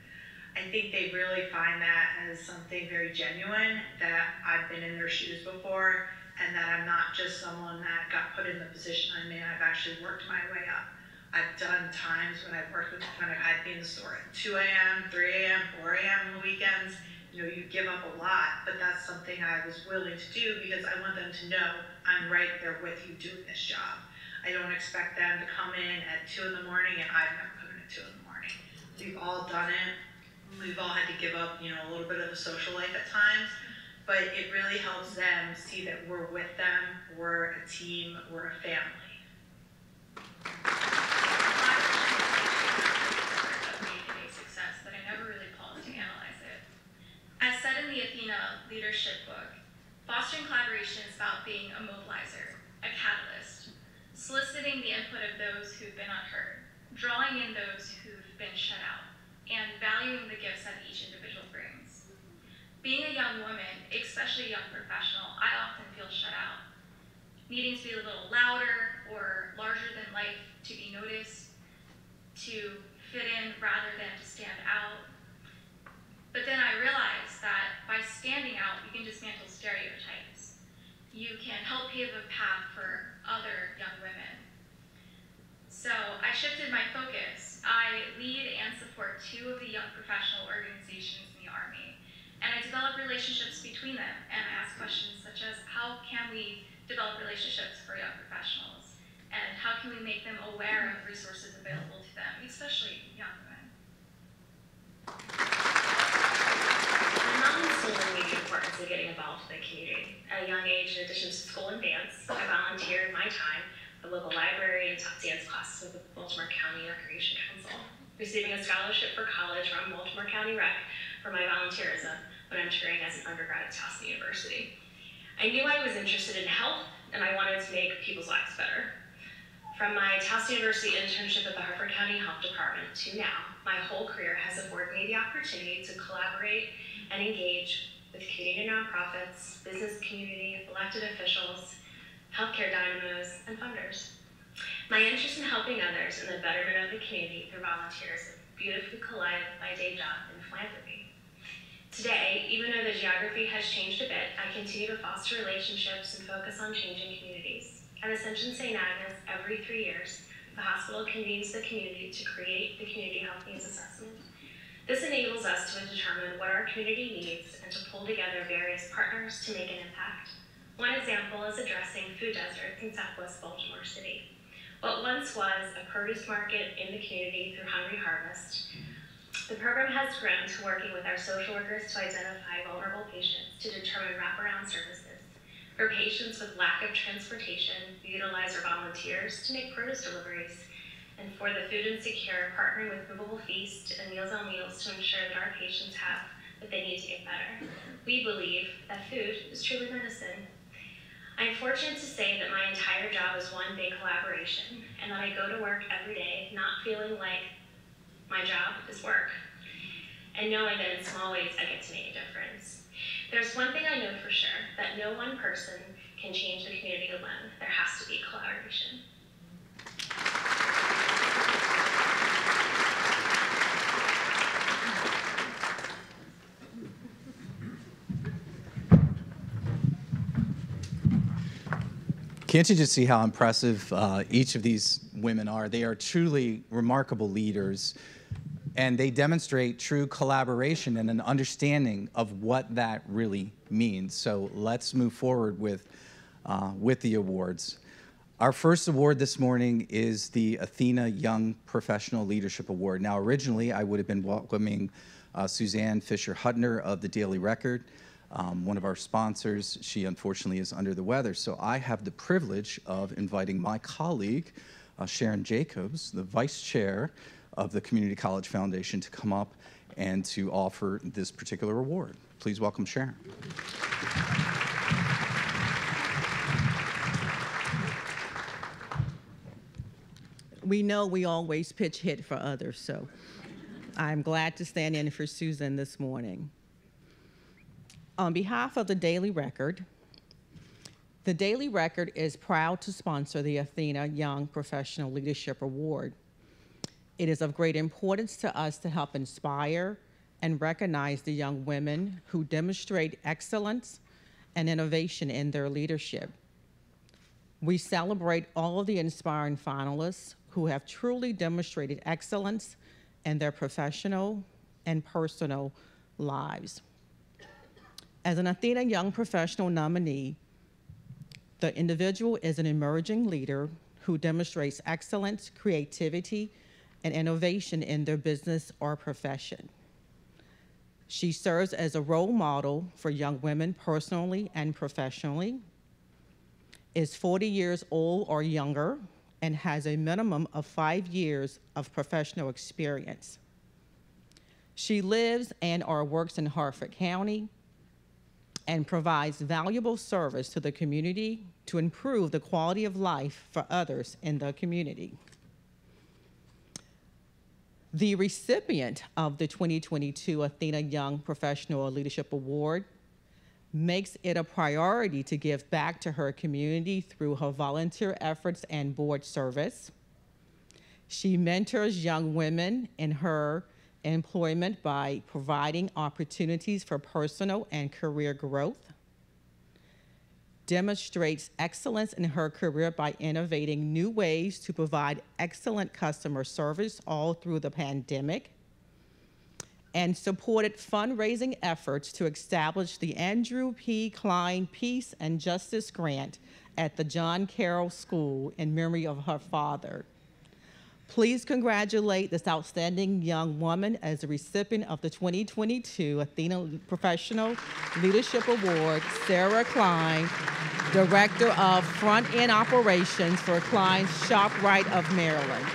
I think they really find that as something very genuine, that I've been in their shoes before, and that I'm not just someone that got put in the position I'm in. I've actually worked my way up. I've done times when I've worked with, when I've had to be in the store at 2 a.m., 3 a.m., 4 a.m. on the weekends. You know, you give up a lot, but that's something I was willing to do because I want them to know I'm right there with you doing this job. I don't expect them to come in at 2 in the morning, and I've never come in at 2 in the morning. We've all done it. We've all had to give up, you know, a little bit of a social life at times, but it really helps them see that we're with them, we're a team, we're a family. Day-to-day success, but I never really paused to analyze it. As said in the ATHENA leadership book, fostering collaboration is about being a mobilizer, a catalyst, soliciting the input of those who've been unheard, drawing in those who've been shut out, and valuing the gifts that each individual brings. Being a young woman, especially a young professional, I often feel shut out, needing to be a little louder or larger than life to be noticed, to fit in rather than to stand out. But then I realized that by standing out, you can dismantle stereotypes. You can help pave a path for other young women. So I shifted my focus. I lead and support 2 of the young professional organizations in the Army, and I develop relationships between them, and I ask questions such as, how can we develop relationships for young professionals, and how can we make them aware of resources available to them, especially young women? My mom involved in the community. At a young age, in addition to school and dance, I volunteered my time at the local library and taught dance classes with the Baltimore County Recreation Council, receiving a scholarship for college from Baltimore County Rec for my volunteerism when I'm touring as an undergrad at Towson University. I knew I was interested in health, and I wanted to make people's lives better. From my Towson University internship at the Harford County Health Department to now, my whole career has afforded me the opportunity to collaborate and engage with community nonprofits, business community, elected officials, healthcare dynamos, and funders. My interest in helping others and the betterment of the community through volunteers beautifully collided with my day job in philanthropy. Today, even though the geography has changed a bit, I continue to foster relationships and focus on changing communities. At Ascension St. Agnes, every 3 years, the hospital convenes the community to create the Community Health Needs Assessment. This enables us to determine what our community needs and to pull together various partners to make an impact. One example is addressing food deserts in Southwest Baltimore City. What once was a produce market in the community through Hungry Harvest, the program has grown to working with our social workers to identify vulnerable patients to determine wraparound services. For patients with lack of transportation, we utilize our volunteers to make produce deliveries. And for the food insecure, partnering with Movable Feast and Meals on Wheels to ensure that our patients have what they need to get better. We believe that food is truly medicine. I'm fortunate to say that my entire job is one big collaboration, and that I go to work every day not feeling like my job is work, and knowing that in small ways I get to make a difference. There's one thing I know for sure, that no one person can change the community alone. There has to be collaboration. Can't you just see how impressive each of these women are? They are truly remarkable leaders, and they demonstrate true collaboration and an understanding of what that really means. So let's move forward with the awards. Our first award this morning is the ATHENA Young Professional Leadership Award. Now, originally, I would have been welcoming Suzanne Fisher-Hutner of the Daily Record, one of our sponsors. She unfortunately is under the weather, so I have the privilege of inviting my colleague, Sharon Jacobs, the vice chair of the Community College Foundation, to come up and to offer this particular award. Please welcome Sharon. We know we always pitch hit for others, so I'm glad to stand in for Susan this morning. On behalf of the Daily Record is proud to sponsor the ATHENA Young Professional Leadership Award. It is of great importance to us to help inspire and recognize the young women who demonstrate excellence and innovation in their leadership. We celebrate all of the inspiring finalists who have truly demonstrated excellence in their professional and personal lives. As an ATHENA Young Professional nominee, the individual is an emerging leader who demonstrates excellence, creativity, and innovation in their business or profession. She serves as a role model for young women personally and professionally, is 40 years old or younger, and has a minimum of 5 years of professional experience. She lives and/or works in Harford County and provides valuable service to the community to improve the quality of life for others in the community. The recipient of the 2022 ATHENA Young Professional Leadership Award makes it a priority to give back to her community through her volunteer efforts and board service. She mentors young women in her employment by providing opportunities for personal and career growth, demonstrates excellence in her career by innovating new ways to provide excellent customer service all through the pandemic, and supported fundraising efforts to establish the Andrew P. Klein Peace and Justice Grant at the John Carroll School in memory of her father. Please congratulate this outstanding young woman as a recipient of the 2022 Athena Professional Leadership Award, Sarah Klein, Director of Front-End Operations for Klein's ShopRite of Maryland.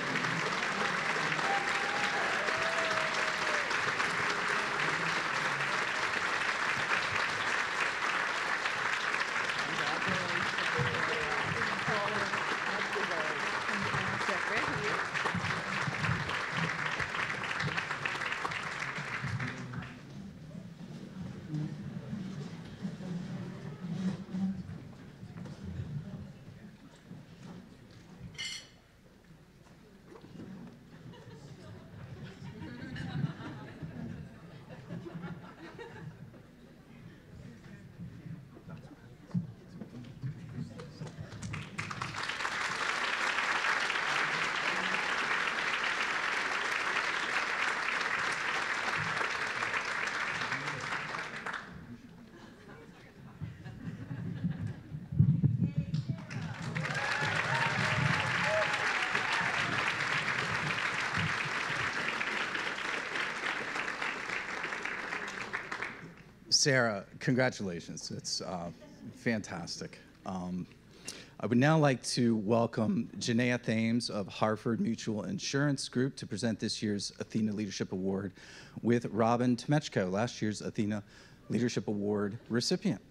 Sarah, congratulations. It's fantastic. I would now like to welcome Janaea Thames of Harford Mutual Insurance Group to present this year's Athena Leadership Award with Robin Temechko, last year's Athena Leadership Award recipient.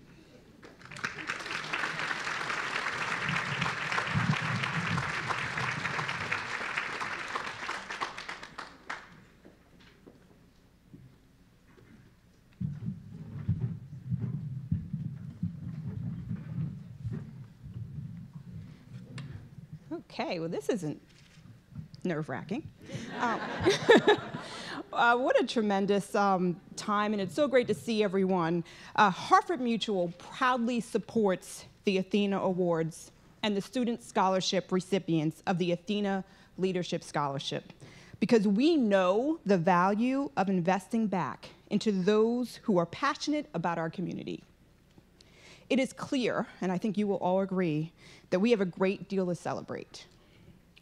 Okay, well, this isn't nerve-wracking. What a tremendous time, and it's so great to see everyone. Harford Mutual proudly supports the Athena Awards and the student scholarship recipients of the Athena Leadership Scholarship, because we know the value of investing back into those who are passionate about our community. It is clear, and I think you will all agree, that we have a great deal to celebrate.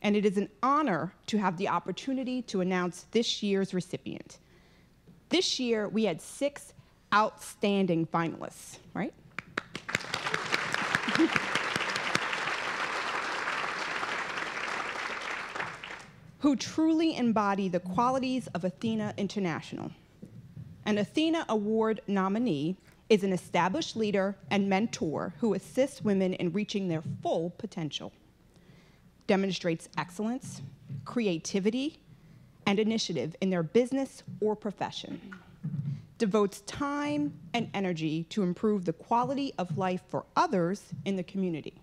And it is an honor to have the opportunity to announce this year's recipient. This year, we had 6 outstanding finalists, right? Who truly embody the qualities of Athena International. An Athena Award nominee is an established leader and mentor who assists women in reaching their full potential, demonstrates excellence, creativity, and initiative in their business or profession, devotes time and energy to improve the quality of life for others in the community,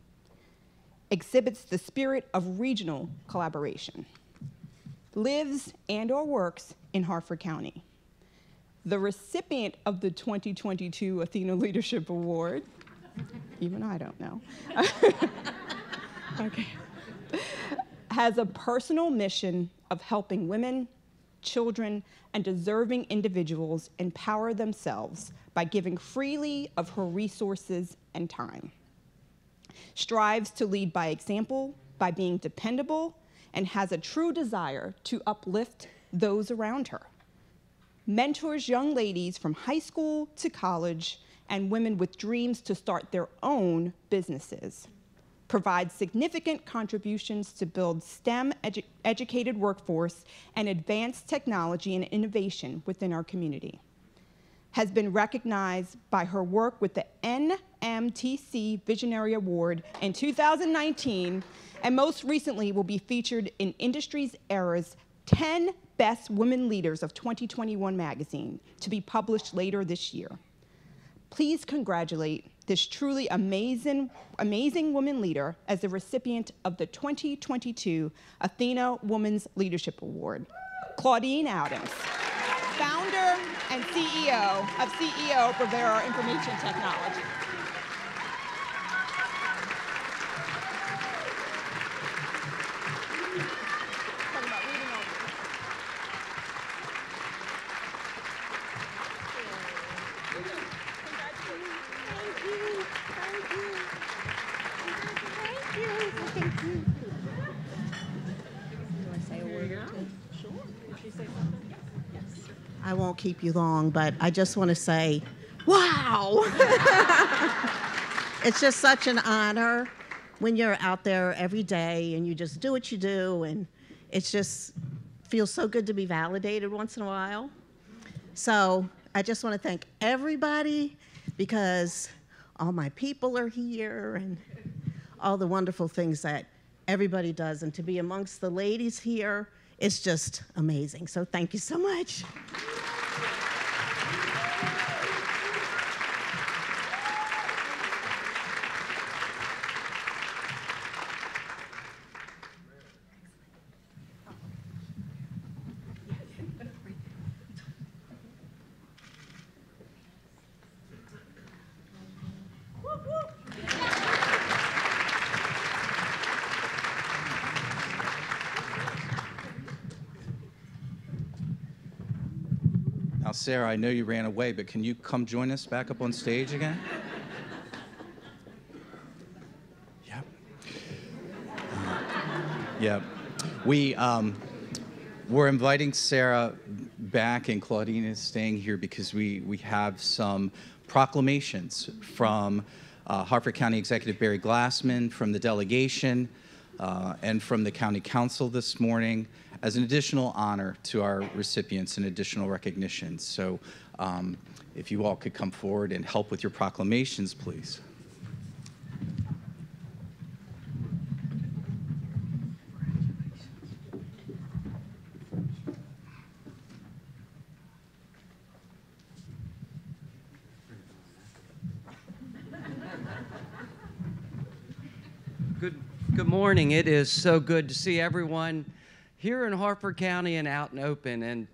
exhibits the spirit of regional collaboration, lives and/or works in Harford County. The recipient of the 2022 Athena Leadership Award, even I don't know, okay, has a personal mission of helping women, children, and deserving individuals empower themselves by giving freely of her resources and time. Strives to lead by example, by being dependable, and has a true desire to uplift those around her. Mentors young ladies from high school to college and women with dreams to start their own businesses. Provides significant contributions to build STEM educated workforce and advanced technology and innovation within our community. Has been recognized by her work with the NMTC Visionary Award in 2019, and most recently will be featured in Industries Era's 10 Best Women Leaders of 2021 magazine, to be published later this year. Please congratulate this truly amazing woman leader as the recipient of the 2022 Athena Women's Leadership Award, Claudine Adams, founder and CEO of CEO Bravera Information Technology. I won't keep you long, but I just want to say, wow! It's just such an honor when you're out there every day and you just do what you do, and it's just feels so good to be validated once in a while. So I just want to thank everybody, because all my people are here and all the wonderful things that everybody does, and to be amongst the ladies here, it's just amazing. So thank you so much. Now, Sarah, I know you ran away, but can you come join us back up on stage again? Yep. Yep. We're inviting Sarah back, and Claudine is staying here because we have some proclamations from Harford County Executive Barry Glassman, from the delegation, and from the County Council this morning, as an additional honor to our recipients and additional recognition. So if you all could come forward and help with your proclamations, please. Good morning. It is so good to see everyone here in Harford County and out and open. And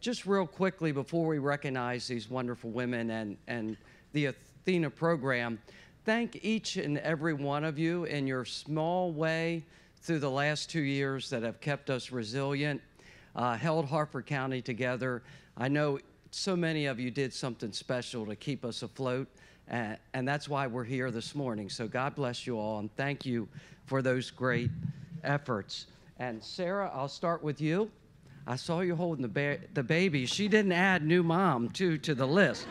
just real quickly, before we recognize these wonderful women and the ATHENA program, thank each and every one of you in your small way through the last 2 years that have kept us resilient, held Harford County together. I know so many of you did something special to keep us afloat, and that's why we're here this morning. So God bless you all, and thank you for those great efforts. And Sarah, I'll start with you. I saw you holding the baby. She didn't add new mom, too, to the list.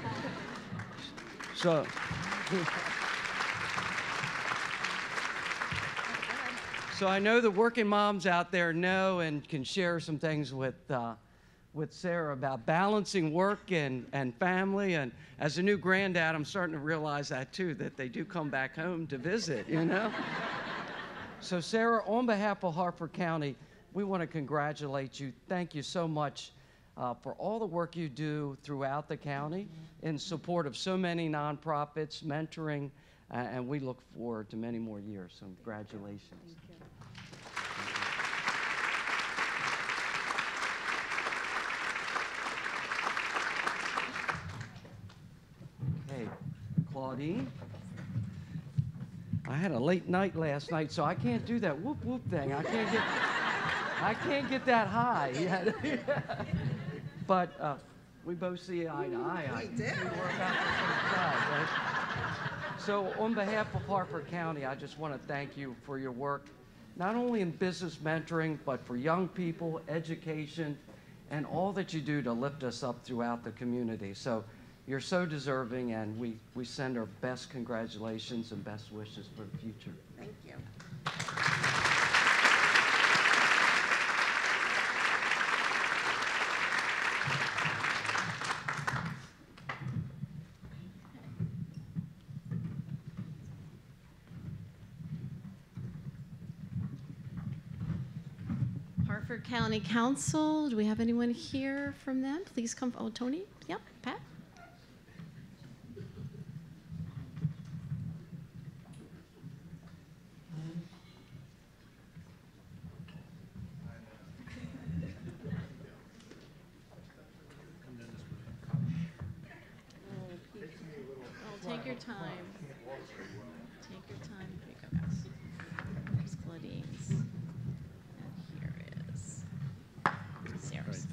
So, so I know the working moms out there know and can share some things with Sarah about balancing work and family. And as a new granddad, I'm starting to realize that, too, that they do come back home to visit, you know? So Sarah, on behalf of Harford County, we want to congratulate you. Thank you so much for all the work you do throughout the county in support of so many nonprofits, mentoring, and we look forward to many more years. So congratulations. Okay, Claudine. I had a late night last night, so I can't do that whoop whoop thing. I can't get that high yet. But we both see eye to eye. We do. We're about the same side, right? So on behalf of Harford County, I just want to thank you for your work, not only in business mentoring, but for young people, education, and all that you do to lift us up throughout the community. So you're so deserving, and we send our best congratulations and best wishes for the future. Thank you. Harford County Council, do we have anyone here from them? Please come. Oh, Tony? Yep, Pat? Take your time. Take your time. Here you go, guys. Here's Claudine's. And here is Sarah's.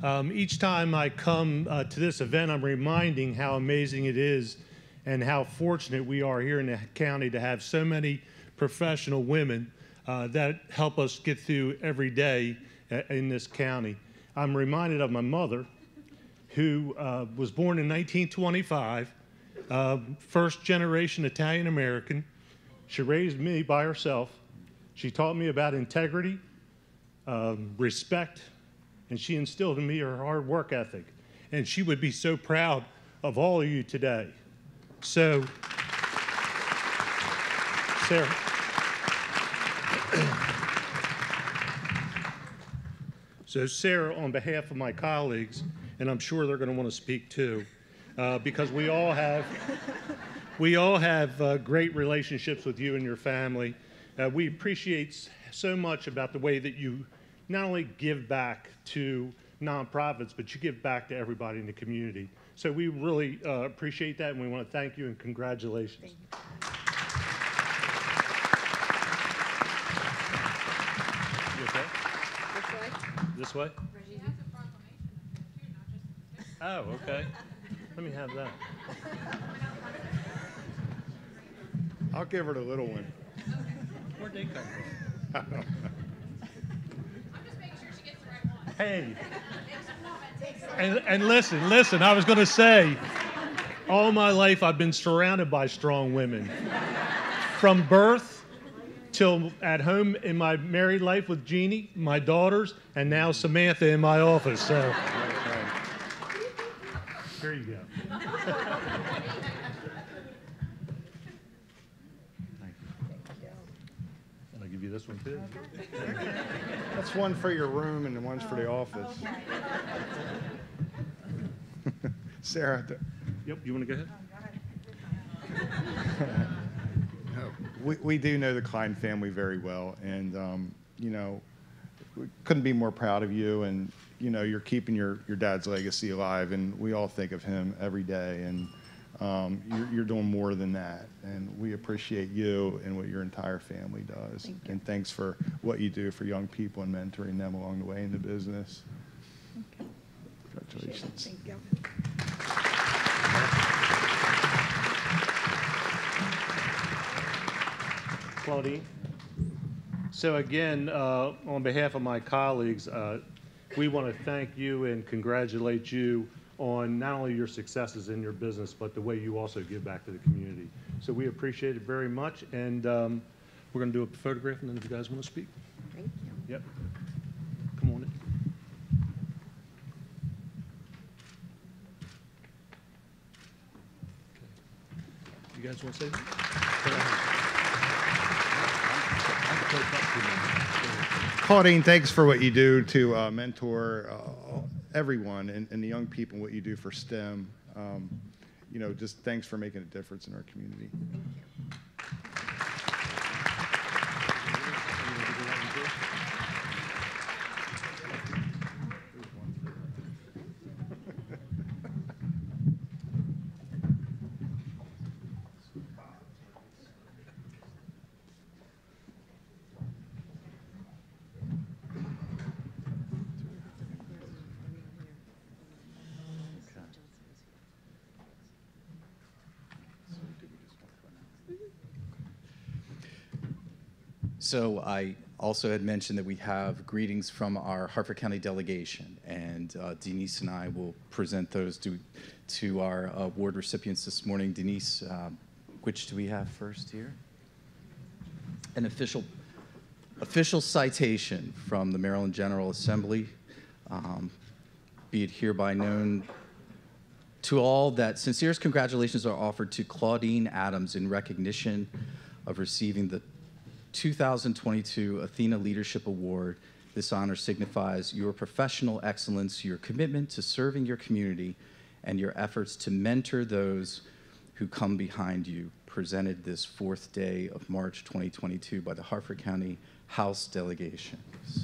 All right, thanks. Each time I come to this event, I'm reminding how amazing it is and how fortunate we are here in the county to have so many professional women that help us get through every day in this county. I'm reminded of my mother, who was born in 1925, first generation Italian American. She raised me by herself. She taught me about integrity, respect, and she instilled in me her hard work ethic. And she would be so proud of all of you today. So, Sarah. So Sarah, on behalf of my colleagues, and I'm sure they're going to want to speak too, because we all have great relationships with you and your family. We appreciate so much about the way that you not only give back to nonprofits, but you give back to everybody in the community. So we really appreciate that, and we want to thank you and congratulations. Thank you. You okay? This way? Oh, okay. Let me have that. I'll give her the little one. Where'd they come from? Hey. And listen, I was going to say, all my life I've been surrounded by strong women. From birth till at home in my married life with Jeannie, my daughters, and now Samantha in my office. So, here you go. And I'll give you this one too. That's one for your room and one's for the office. Sarah. Yep, you want to go ahead? We do know the Klein family very well, and you know, we couldn't be more proud of you, and you know, you're keeping your dad's legacy alive, and we all think of him every day, and you're doing more than that, and we appreciate you and what your entire family does. And thanks for what you do for young people and mentoring them along the way in the business. Congratulations. Thank you. Claudine. So again, on behalf of my colleagues, we want to thank you and congratulate you on not only your successes in your business, but the way you also give back to the community. So we appreciate it very much, and we're going to do a photograph, and then if you guys want to speak. Thank you. Yep. Come on in. Okay. You guys want to say anything? Claudine, thanks for what you do to mentor everyone and the young people, and what you do for STEM. You know, just thanks for making a difference in our community. So I also had mentioned that we have greetings from our Harford County delegation, and Denise and I will present those to our award recipients this morning. Denise, which do we have first here? An official citation from the Maryland General Assembly. Be it hereby known to all that sincerest congratulations are offered to Claudine Adams in recognition of receiving the 2022 ATHENA Leadership Award. This honor signifies your professional excellence, your commitment to serving your community, and your efforts to mentor those who come behind you. Presented this 4th day of March 2022 by the Harford County House Delegation. So,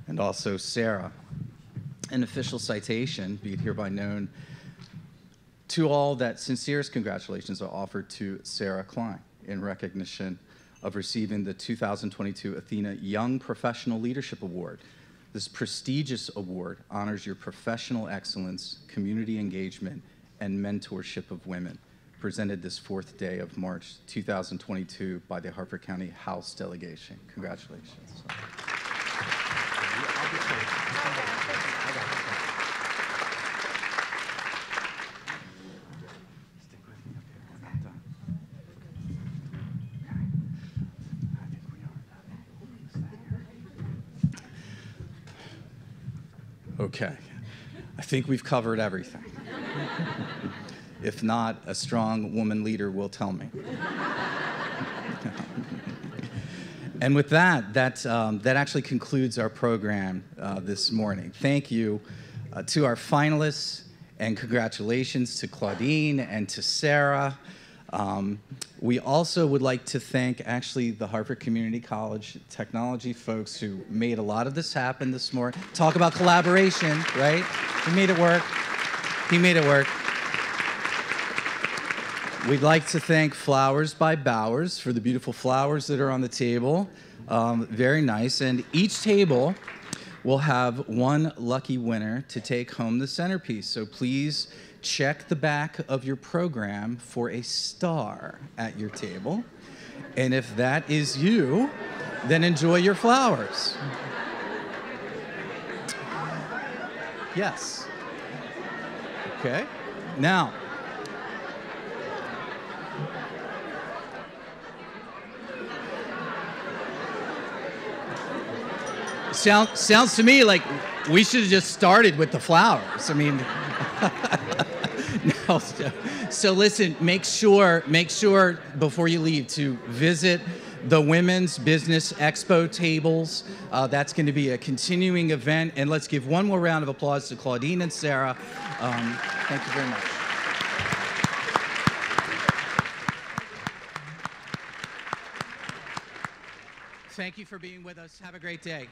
and also Sarah, an official citation, be it hereby known to all that sincerest congratulations are offered to Sarah Klein in recognition of receiving the 2022 Athena Young Professional Leadership Award. This prestigious award honors your professional excellence, community engagement, and mentorship of women, presented this 4th day of March 2022 by the Harford County House Delegation. Congratulations. Okay, I think we've covered everything. If not, a strong woman leader will tell me. And with that, that actually concludes our program this morning. Thank you to our finalists, and congratulations to Claudine and to Sarah. We also would like to thank actually the Harford Community College technology folks who made a lot of this happen this morning. Talk about collaboration, right? He made it work. He made it work. We'd like to thank Flowers by Bowers for the beautiful flowers that are on the table. Very nice. And each table will have one lucky winner to take home the centerpiece. So please check the back of your program for a star at your table. And if that is you, then enjoy your flowers. Yes. Okay. Now, sounds to me like we should have just started with the flowers. I mean, no, so listen, make sure before you leave to visit the Women's Business Expo tables. That's going to be a continuing event. And let's give one more round of applause to Claudine and Sarah. Thank you very much. Thank you for being with us. Have a great day.